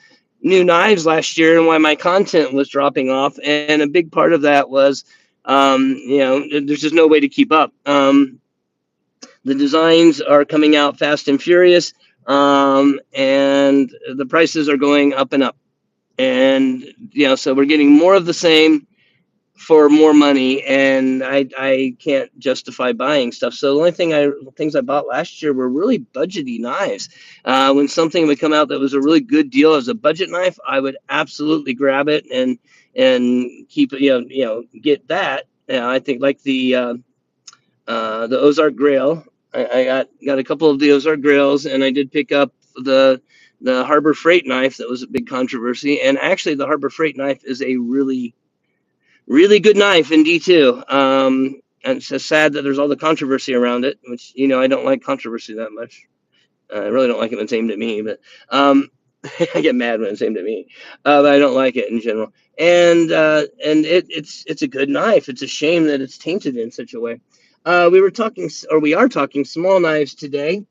new knives last year and why my content was dropping off. And a big part of that was, there's just no way to keep up. The designs are coming out fast and furious, and the prices are going up and up. And so we're getting more of the same for more money, and I can't justify buying stuff. So the only things I bought last year were really budgety knives. When something would come out that was a really good deal as a budget knife, I would absolutely grab it and keep it. Get that. I think like the Ozark Grail. I got a couple of the Ozark Grails, and I did pick up the Harbor Freight knife that was a big controversy. And actually, the Harbor Freight knife is a really good knife in D2. And it's just sad that there's all the controversy around it, which, I don't like controversy that much. I really don't like it when it's aimed at me, but I get mad when it's aimed at me. But I don't like it in general. And it's a good knife. It's a shame that it's tainted in such a way. We are talking small knives today,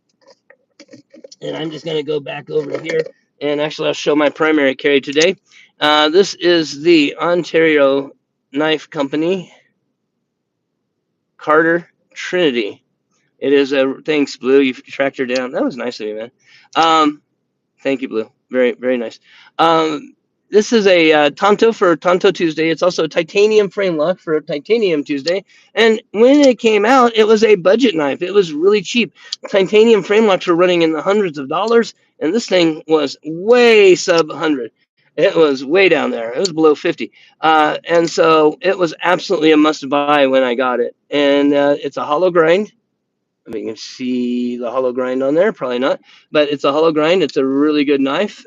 and I'm just going to go back over here, and actually I'll show my primary carry today. This is the Ontario Knife Company, Carter Trinity. It is a thanks, Blue. You tracked her down. That was nice of you, man. Thank you, Blue. Very, very nice. This is a Tonto for Tonto Tuesday. It's also a titanium frame lock for a Titanium Tuesday. And when it came out, it was a budget knife. It was really cheap. Titanium frame locks were running in the hundreds of dollars, and this thing was way sub 100. It was way down there. It was below 50. And so it was absolutely a must buy when I got it. And it's a hollow grind. I mean, you can see the hollow grind on there. Probably not, but it's a hollow grind. It's a really good knife.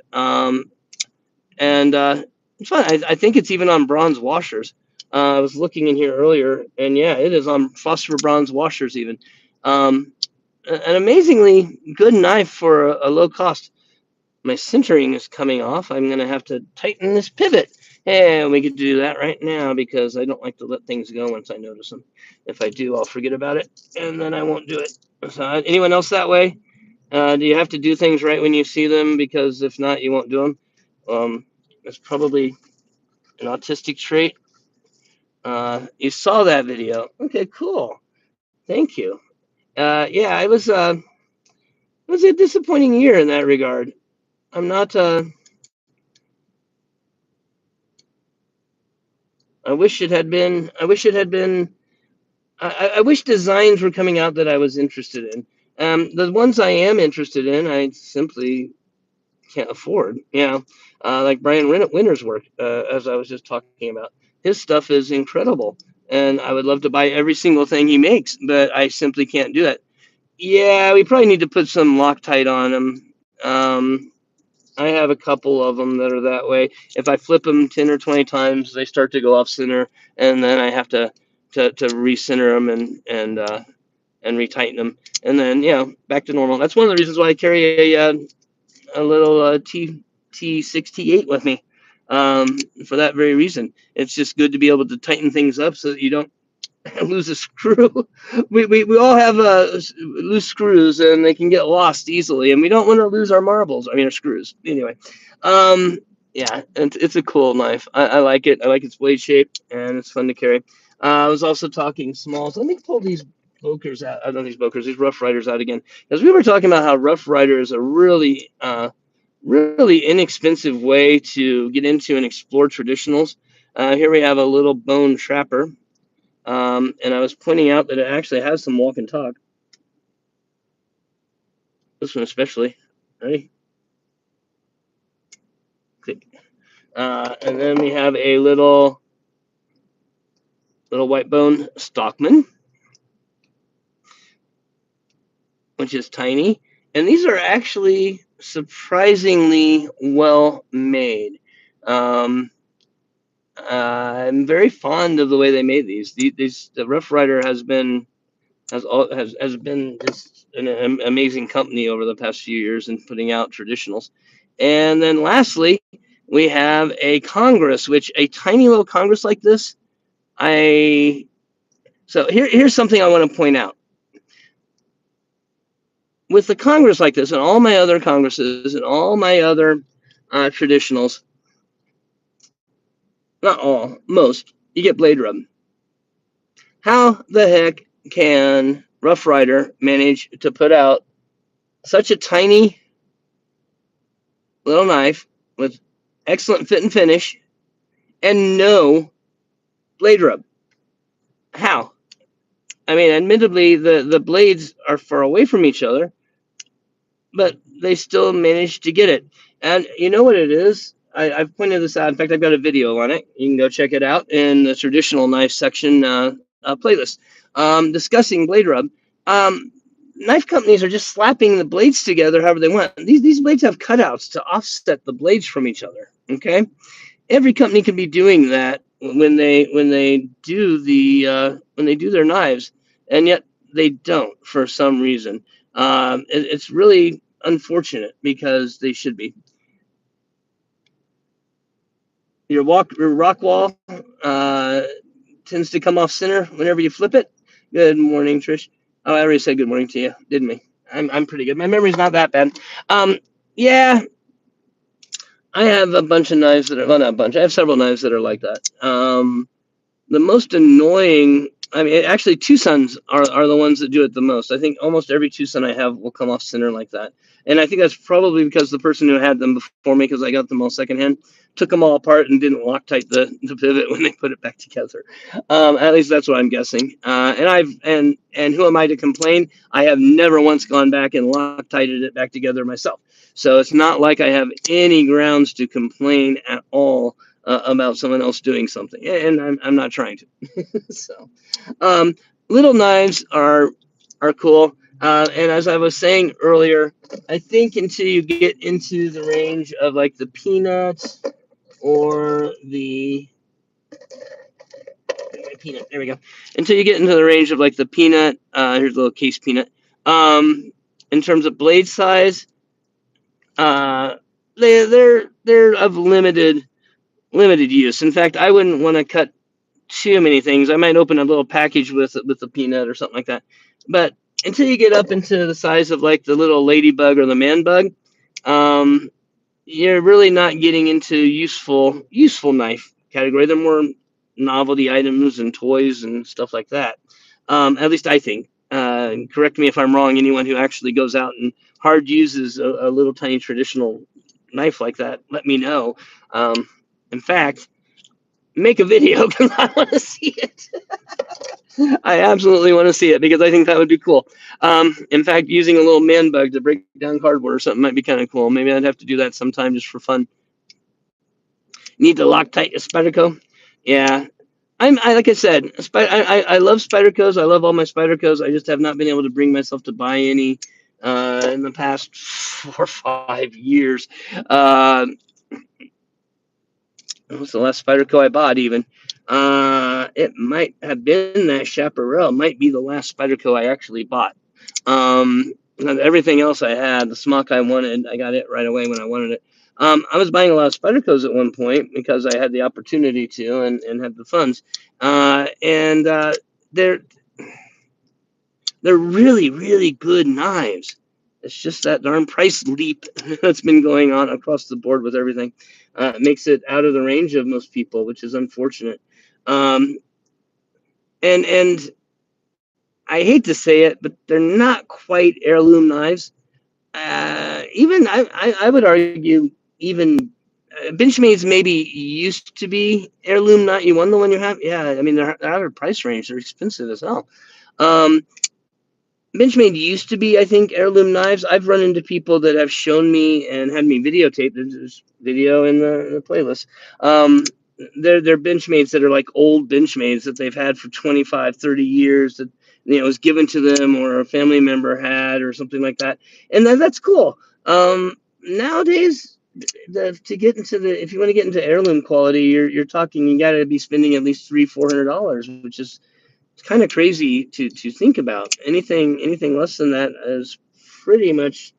And it's fun. I think it's even on bronze washers. I was looking in here earlier, and yeah, it is on phosphor bronze washers even. An amazingly good knife for a low cost. My centering is coming off. I'm going to have to tighten this pivot And we could do that right now because I don't like to let things go once I notice them. If I do, I'll forget about it, and then I won't do it. So, anyone else that way? Do you have to do things right when you see them? Because if not, you won't do them. It's probably an autistic trait. You saw that video. Okay, cool. Thank you. Yeah, it was a disappointing year in that regard. I'm not. I wish it had been. I wish it had been. I wish designs were coming out that I was interested in. The ones I am interested in, I simply can't afford. Like Brian Winter's work, as I was just talking about. His stuff is incredible, and I would love to buy every single thing he makes, but I simply can't do that. Yeah, we probably need to put some Loctite on them. I have a couple of them that are that way. If I flip them 10 or 20 times, they start to go off center, and then I have to recenter them and retighten them, and then back to normal. That's one of the reasons why I carry a little T6T8 with me. For that very reason, it's just good to be able to tighten things up so that you don't lose a screw. We all have loose screws and they can get lost easily, and we don't want to lose our marbles. I mean, our screws. Anyway, yeah, it's a cool knife. I like it. I like its blade shape, and it's fun to carry. I was also talking smalls. Let me pull these bokers out. I know these Rough Riders out again, because we were talking about how Rough Rider is a really inexpensive way to get into and explore traditionals. Here we have a little bone trapper. And I was pointing out that it actually has some walk and talk. This one especially. Ready? Click. And then we have a little white bone Stockman, which is tiny. And these are actually surprisingly well made. Um, I'm very fond of the way they made these. The Rough Rider has been just an amazing company over the past few years in putting out traditionals. And then lastly, we have a Congress, which a tiny little Congress like this, here's something I want to point out. With the Congress like this and all my other Congresses and all my other traditionals, not all, most, you get blade rub. How the heck can Rough Rider manage to put out such a tiny little knife with excellent fit and finish and no blade rub? How? I mean, admittedly, the blades are far away from each other, but they still managed to get it. And you know what it is? I've pointed this out. In fact, I've got a video on it. You can go check it out in the traditional knife section playlist discussing blade rub. Knife companies are just slapping the blades together however they want. These blades have cutouts to offset the blades from each other. Okay, every company can be doing that when they do their knives, and yet they don't for some reason. It's really unfortunate because they should be. Your rock wall tends to come off center whenever you flip it. Good morning, Trish. Oh, I already said good morning to you, didn't we? I'm pretty good. My memory's not that bad. Yeah, I have a bunch of knives that are, well, not a bunch. I have several knives that are like that. The most annoying, I mean, actually, Tucson's are the ones that do it the most. I think almost every Tucson I have will come off center like that. And I think that's probably because the person who had them before me, because I got them all secondhand, took them all apart and didn't Loctite the pivot when they put it back together. At least that's what I'm guessing. And who am I to complain? I have never once gone back and Loctited it back together myself. So it's not like I have any grounds to complain at all about someone else doing something, and I'm not trying to. So, little knives are cool, and as I was saying earlier, I think until you get into the range of like the peanuts or the peanut, there we go. Until you get into the range of like the peanut, here's a little case peanut. In terms of blade size, uh, they're of limited use. In fact, I wouldn't want to cut too many things. I might open a little package with a peanut or something like that. But until you get up into the size of like the little ladybug or the man bug, um, you're really not getting into useful knife category. They're more novelty items and toys and stuff like that. At least I think. Correct me if I'm wrong. Anyone who actually goes out and hard uses a little tiny traditional knife like that, let me know. In fact, make a video because I want to see it. I absolutely want to see it because I think that would be cool. In fact, using a little man bug to break down cardboard or something might be kind of cool. Maybe I'd have to do that sometime just for fun. Need to Loctite a Spyderco. Yeah, I like I said, I love Spydercos. I love all my Spydercos. I just have not been able to bring myself to buy any in the past 4 or 5 years. Uh, what's the last Spyderco I bought? Even it might have been that Chaparral. Might be the last Spyderco I actually bought. Everything else I had, the smock I wanted, I got it right away when I wanted it. I was buying a lot of Spydercos at one point because I had the opportunity to and had the funds. And they're they're really, really good knives. It's just that darn price leap that's been going on across the board with everything. Makes it out of the range of most people, which is unfortunate. Um, and I hate to say it, but they're not quite heirloom knives. Even I would argue even Benchmades maybe used to be heirloom, not you won the one you have. Yeah, I mean they're out of price range. They're expensive as hell. Um, Benchmade used to be, I think, heirloom knives. I've run into people that have shown me and had me videotape. There's video in the playlist. They're Benchmades that are like old Benchmades that they've had for 25, 30 years that was given to them or a family member had or something like that. And that's cool. Nowadays, to get into if you want to get into heirloom quality, you're talking you got to be spending at least $300-400, which is it's kind of crazy to think about. Anything less than that is pretty much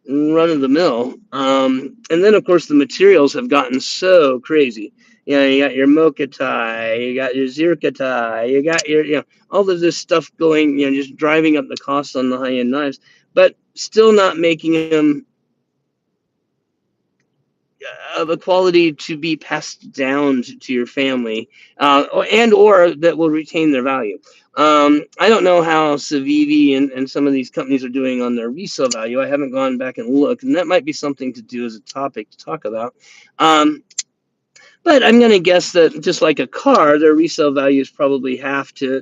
run of the mill. And then of course the materials have gotten so crazy. You got your mocha tie, you got your zirca tie, you got your all of this stuff going, just driving up the cost on the high end knives, but still not making them of a quality to be passed down to your family, or that will retain their value. I don't know how Civivi and some of these companies are doing on their resale value. I haven't gone back and looked, and that might be something to do as a topic to talk about. But I'm going to guess that just like a car, their resale value is probably half to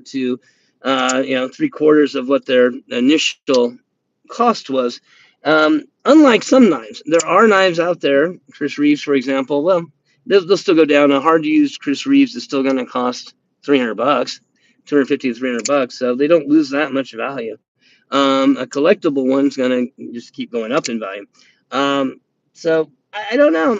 3/4 of what their initial cost was. Unlike some knives, there are knives out there. Chris Reeves, for example, well, they'll still go down. A hard-used Chris Reeves is still going to cost $300, $250 to $300. So they don't lose that much value. A collectible one's going to just keep going up in value. So I don't know.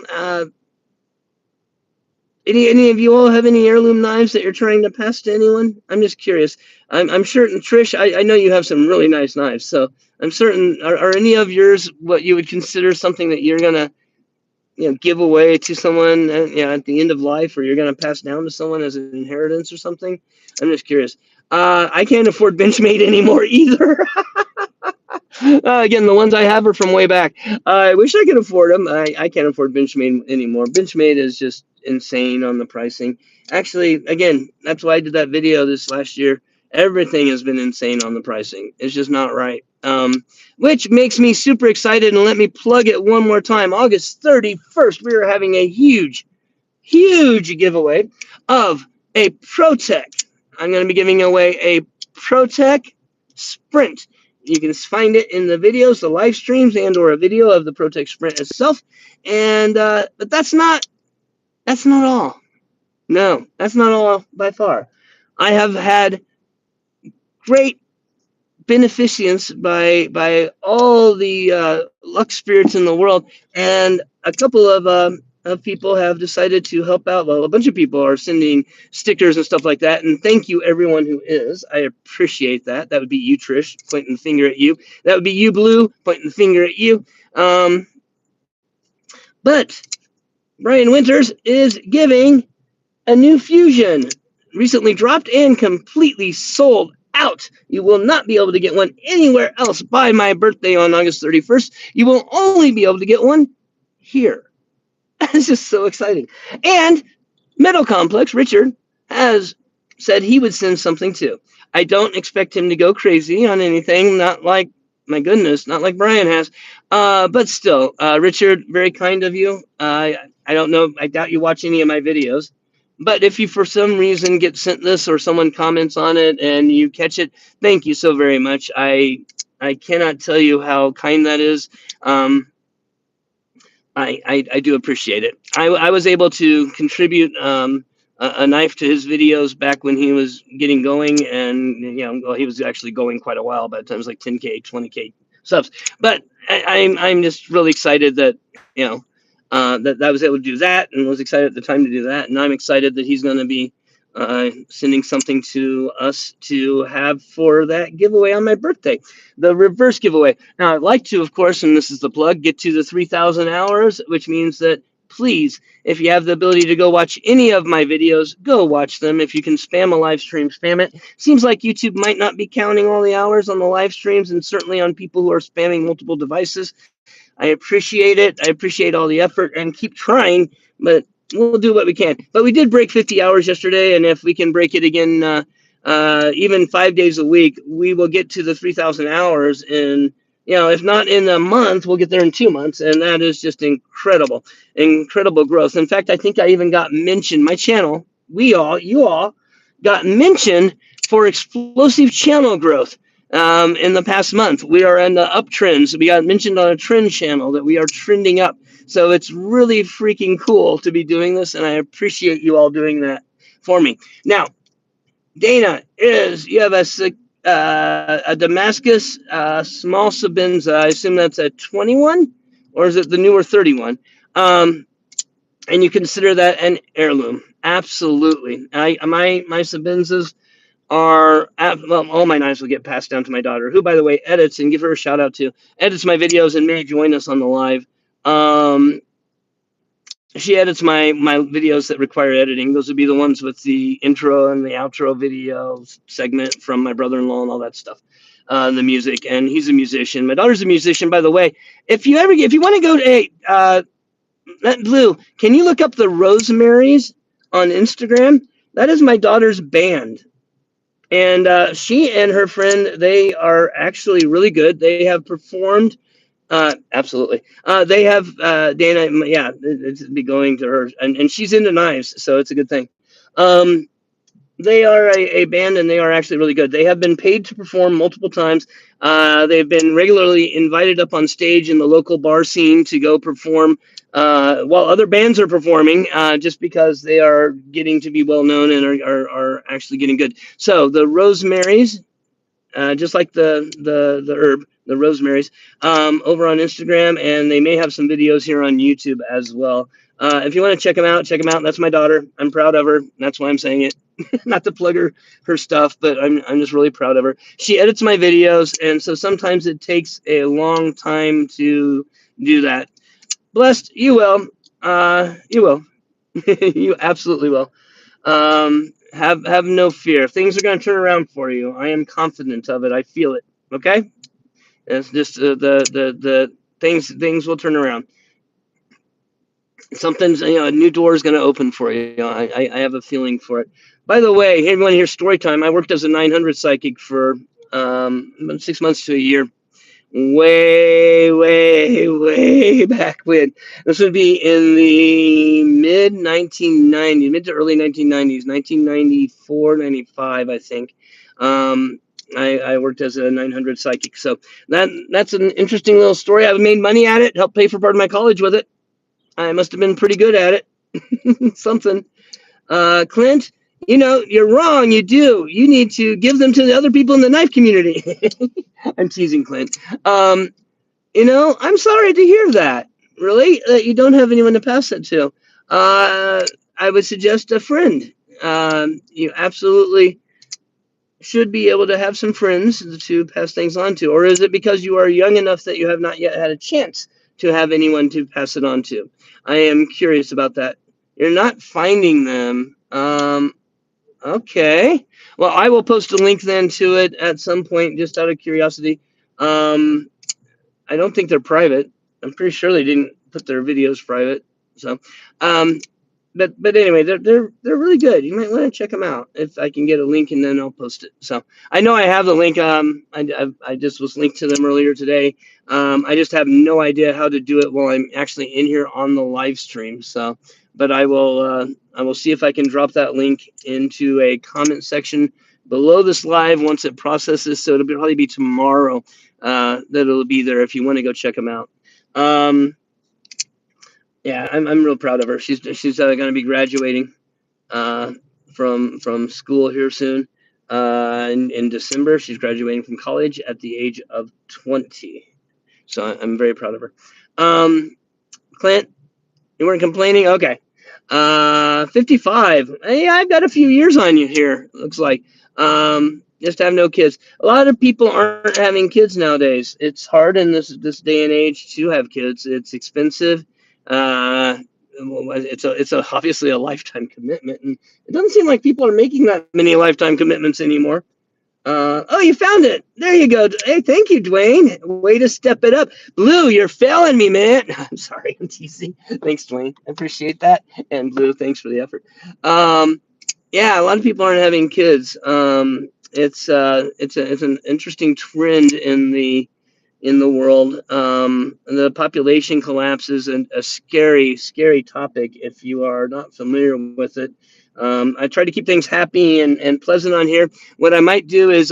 Any of you all have any heirloom knives that you're trying to pass to anyone? I'm just curious. I'm certain, Trish, I know you have some really nice knives, so I'm certain. Are any of yours what you would consider something that you're gonna give away to someone at the end of life, or you're gonna pass down to someone as an inheritance or something? I'm just curious. I can't afford Benchmade anymore either. Again, the ones I have are from way back. I wish I could afford them. I can't afford Benchmade anymore. Benchmade is just insane on the pricing. Actually, again, that's why I did that video this last year. Everything has been insane on the pricing. It's just not right. Which makes me super excited. And let me plug it one more time. August 31st, we are having a huge giveaway of a ProTech. I'm going to be giving away a ProTech Sprint. You can find it in the videos, the live streams, and/or a video of the ProTech Sprint itself. And but that's not all. No, that's not all by far. I have had great beneficence by all the luck spirits in the world, and a couple of people have decided to help out. Well, a bunch of people are sending stickers and stuff like that, and thank you everyone who is. I appreciate that. That would be you, Trish, pointing the finger at you. That would be you, Blue, pointing the finger at you. But Brian Winters is giving a new fusion. Recently dropped and completely sold out. You will not be able to get one anywhere else by my birthday on August 31st. You will only be able to get one here. It's just so exciting. And Metal Complex, Richard, has said he would send something too. I don't expect him to go crazy on anything, not like, my goodness, not like Brian has. But still, Richard, very kind of you. I don't know, I doubt you watch any of my videos. But if you for some reason get sent this or someone comments on it and you catch it, thank you so very much. I cannot tell you how kind that is. Um, I do appreciate it. I was able to contribute a knife to his videos back when he was getting going, and well, he was actually going quite a while. By the time it was like 10K, 20K subs. But I'm just really excited that that I was able to do that, and was excited at the time to do that, and I'm excited that he's going to be sending something to us to have for that giveaway on my birthday, the reverse giveaway. Now, I'd like to, of course, and this is the plug, get to the 3,000 hours, which means that please, if you have the ability to go watch any of my videos, go watch them. If you can spam a live stream, spam it. Seems like YouTube might not be counting all the hours on the live streams, and certainly on people who are spamming multiple devices. I appreciate it. I appreciate all the effort, and keep trying, but we'll do what we can. But we did break 50 hours yesterday, and if we can break it again, even 5 days a week, we will get to the 3,000 hours. And if not in a month, we'll get there in 2 months, and that is just incredible, incredible growth. In fact, I think I even got mentioned. My channel, you all, got mentioned for explosive channel growth. In the past month, we are in the uptrends. We got mentioned on a trend channel that we are trending up. So it's really freaking cool to be doing this, and I appreciate you all doing that for me. Now, Dana, you have a Damascus small Sabenza. I assume that's a 21, or is it the newer 31? And you consider that an heirloom? Absolutely. My Sabenzas are well, all my knives will get passed down to my daughter, who, by the way, edits, and give her a shout out to, edits my videos and may join us on the live. She edits my videos that require editing. Those would be the ones with the intro and the outro video segment from my brother-in-law and all that stuff. The music, and he's a musician. My daughter's a musician, by the way. If you want to go to Blue, can you look up the Rosemaries on Instagram? That is my daughter's band. And she and her friend, they are actually really good. They have performed, absolutely. They have, Dana, yeah, it'd be going to her. And she's into knives, so it's a good thing. They are a band, and they are actually really good. They have been paid to perform multiple times. They've been regularly invited up on stage in the local bar scene to go perform while other bands are performing, just because they are getting to be well known and are actually getting good. So the Rosemaries, just like the herb, the Rosemaries, over on Instagram, and they may have some videos here on YouTube as well. If you want to check them out, check them out. That's my daughter. I'm proud of her. That's why I'm saying it. Not to plug her stuff, but I'm just really proud of her. She edits my videos, and so sometimes it takes a long time to do that. Blessed, you will. You will. You absolutely will. Have no fear. Things are going to turn around for you. I am confident of it. I feel it. Okay. It's just the things will turn around. Something's, a new door is going to open for you. I have a feeling for it. By the way, hey, everyone, here's story time. I worked as a 900 psychic for 6 months to a year. Way back when. This would be in the mid to early 1990s, 1994, 95, I think. I worked as a 900 psychic. So that's an interesting little story. I made money at it, helped pay for part of my college with it. I must have been pretty good at it. Something. Clint, you're wrong. You do. You need to give them to the other people in the knife community. I'm teasing Clint. I'm sorry to hear that. Really, that you don't have anyone to pass that to. I would suggest a friend. You absolutely should be able to have some friends to pass things on to. Or is it because you are young enough that you have not yet had a chance to have anyone to pass it on to. I am curious about that. You're not finding them. Okay. Well, I will post a link then to it at some point, just out of curiosity. Um, I don't think they're private. I'm pretty sure they didn't put their videos private. So, um, but anyway, they're really good. You might want to check them out if I can get a link, and then I'll post it. So I know I have the link. I just was linked to them earlier today. I just have no idea how to do it while I'm actually in here on the live stream. So, but I will see if I can drop that link into a comment section below this live once it processes. So it'll probably be tomorrow that it'll be there if you want to go check them out. Yeah, I'm real proud of her. She's going to be graduating uh, from school here soon. In December, she's graduating from college at the age of 20. So I'm very proud of her. Clint, you weren't complaining? Okay. 55. Hey, I've got a few years on you here, looks like. Just have no kids. A lot of people aren't having kids nowadays. It's hard in this day and age to have kids. It's expensive. Uh, it's obviously a lifetime commitment, and it doesn't seem like people are making that many lifetime commitments anymore. Oh, you found it. There you go. Hey, thank you, Dwayne. Way to step it up. Blue, you're failing me, man. I'm sorry, I'm teasing. Thanks, Dwayne. I appreciate that. And Blue, thanks for the effort. Yeah, a lot of people aren't having kids. It's an interesting trend in the world. The population collapse is a scary, scary topic if you are not familiar with it. I try to keep things happy and pleasant on here. What I might do is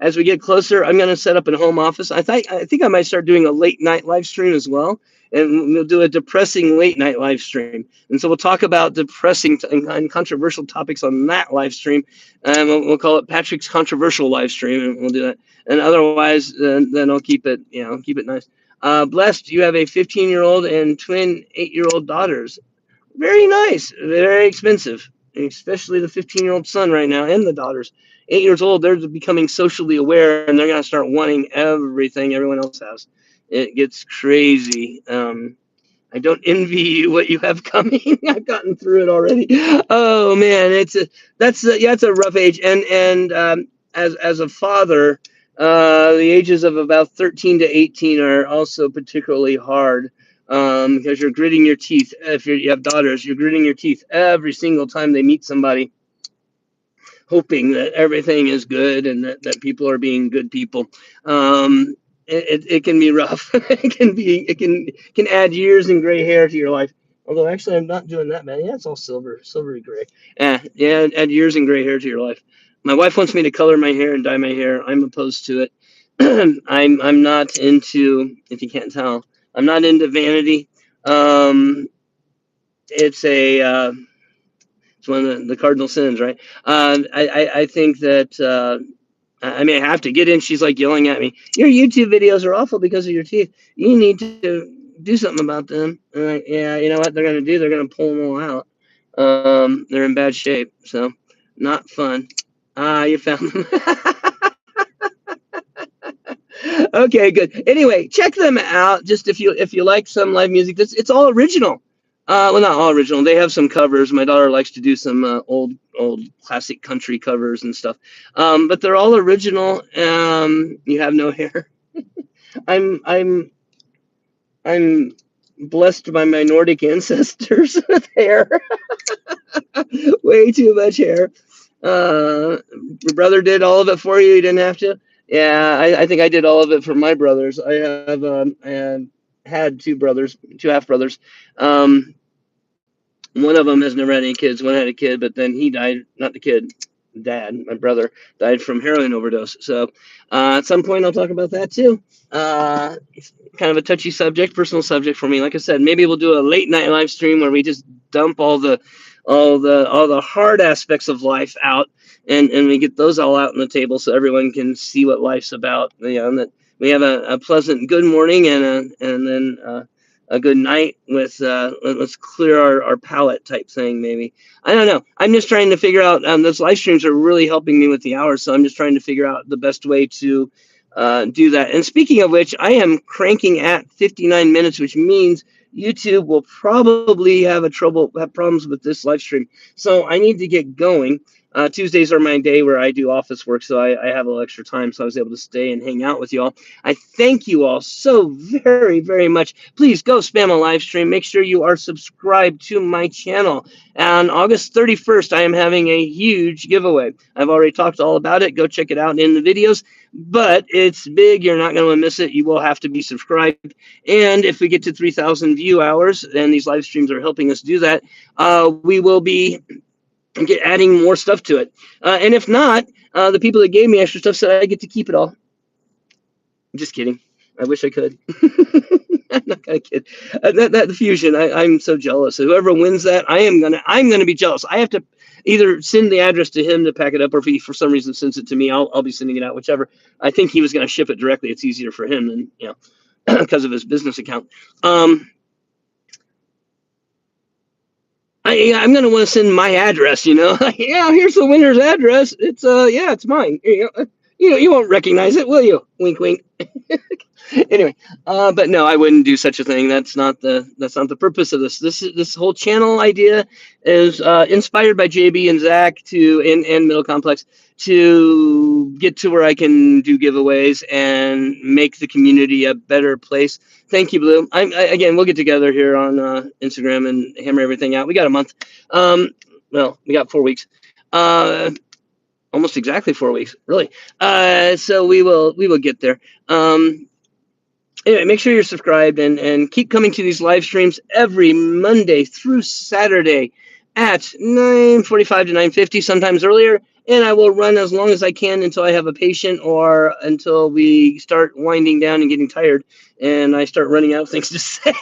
as we get closer, I'm going to set up a home office. I think I might start doing a late night live stream as well. And we'll do a depressing late night live stream. And so we'll talk about depressing and controversial topics on that live stream. And we'll call it Patrick's controversial live stream. And we'll do that. And otherwise, then I'll keep it, keep it nice. Blessed, you have a 15-year-old and twin 8-year-old daughters. Very nice. Very expensive, especially the 15-year-old son right now and the daughters. 8 years old, they're becoming socially aware, and they're going to start wanting everything everyone else has. It gets crazy. I don't envy you what you have coming. I've gotten through it already. Oh man, it's a rough age. And as a father, the ages of about 13 to 18 are also particularly hard. Because you're gritting your teeth. If you have daughters, you're gritting your teeth every single time they meet somebody, hoping that everything is good and that people are being good people. It can be rough. It can add years and gray hair to your life. Although actually I'm not doing that bad. Yeah, it's all silvery gray. Yeah, add years and gray hair to your life. My wife wants me to color my hair and dye my hair. I'm opposed to it. I'm not into, if you can't tell, I'm not into vanity. It's it's one of the cardinal sins, right? I think that I mean, I have to get in. She's like yelling at me. Your YouTube videos are awful because of your teeth. You need to do something about them. And I'm like, yeah, you know what they're gonna do? They're gonna pull them all out. They're in bad shape, so not fun. You found them. Okay, good. Anyway, check them out. Just if you like some live music, it's all original. Well, not all original. They have some covers. My daughter likes to do some old classic country covers and stuff. But they're all original. You have no hair. I'm I'm I'm blessed by my Nordic ancestors with hair. Way too much hair. Your brother did all of it for you. You didn't have to. Yeah, I think I did all of it for my brothers. I had two brothers, two half brothers. One of them has never had any kids. One had a kid, but then he died. Not the kid, dad, my brother, died from heroin overdose. So at some point, I'll talk about that too. It's kind of a touchy subject, personal subject for me. Like I said, maybe we'll do a late night live stream where we just dump all the hard aspects of life out, and we get those all out on the table so everyone can see what life's about. And that we have a pleasant good morning and then a good night with let's clear our palate type thing. Maybe, I don't know. I'm just trying to figure out, those live streams are really helping me with the hours, so I'm just trying to figure out the best way to do that. And speaking of which, I am cranking at 59 minutes, which means YouTube will probably have problems with this live stream. So I need to get going. Tuesdays are my day where I do office work, so I have a little extra time, so I was able to stay and hang out with you all. I thank you all so very, very much. Please go spam a live stream. Make sure you are subscribed to my channel. On August 31st, I am having a huge giveaway. I've already talked all about it. Go check it out in the videos. But it's big. You're not going to miss it. You will have to be subscribed. And if we get to 3,000 view hours, and these live streams are helping us do that, we will be adding more stuff to it. And if not, the people that gave me extra stuff said I get to keep it all. I'm just kidding. I wish I could. I'm not gonna kid. That fusion, I'm so jealous. Whoever wins that, I'm gonna be jealous. I have to either send the address to him to pack it up, or if he for some reason sends it to me, I'll be sending it out. Whichever. I think he was gonna ship it directly. It's easier for him than because of his business account. I'm gonna want to send my address. Yeah, here's the winner's address. It's yeah, it's mine. You won't recognize it, will you? Wink, wink. Anyway, but no, I wouldn't do such a thing. That's not the purpose of this. This whole channel idea is inspired by JB and Zach and Middle Complex to get to where I can do giveaways and make the community a better place. Thank you, Blue. Again, we'll get together here on Instagram and hammer everything out. We got a month. Well, we got 4 weeks. Almost exactly 4 weeks, really. So we will get there. Anyway, make sure you're subscribed and keep coming to these live streams every Monday through Saturday at 9:45 to 9:50, sometimes earlier. And I will run as long as I can until I have a patient or until we start winding down and getting tired and I start running out of things to say.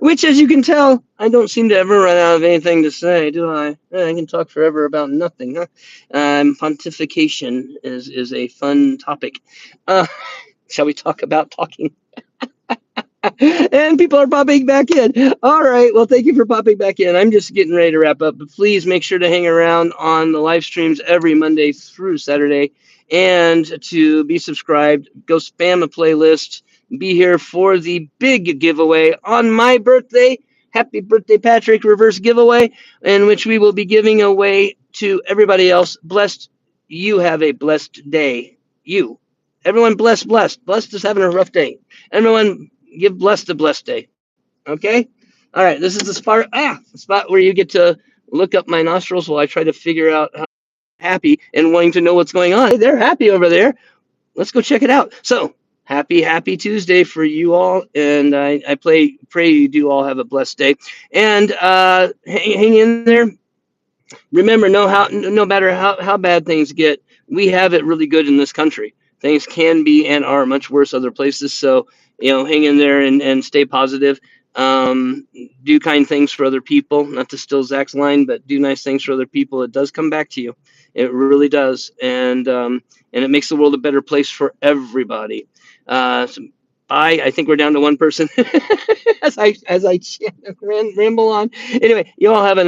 Which, as you can tell, I don't seem to ever run out of anything to say, do I? I can talk forever about nothing, huh? Pontification is a fun topic. Shall we talk about talking? And people are popping back in. All right. Well, thank you for popping back in. I'm just getting ready to wrap up, but please make sure to hang around on the live streams every Monday through Saturday and to be subscribed. Go spam a playlist. Be here for the big giveaway on my birthday. Happy birthday, Patrick, reverse giveaway, in which we will be giving away to everybody else. Blessed. You have a blessed day. Everyone blessed. Blessed is having a rough day. Everyone give blessed a blessed day. Okay? All right, this is the spot where you get to look up my nostrils while I try to figure out how happy and wanting to know what's going on. Hey, they're happy over there. Let's go check it out. So, happy Tuesday for you all, and I pray you do all have a blessed day. And hang in there. Remember, no matter how bad things get, we have it really good in this country. Things can be and are much worse other places. So, hang in there and stay positive. Do kind things for other people. Not to steal Zach's line, but do nice things for other people. It does come back to you. It really does. And it makes the world a better place for everybody. So I think we're down to one person as I ramble on. Anyway, you all have a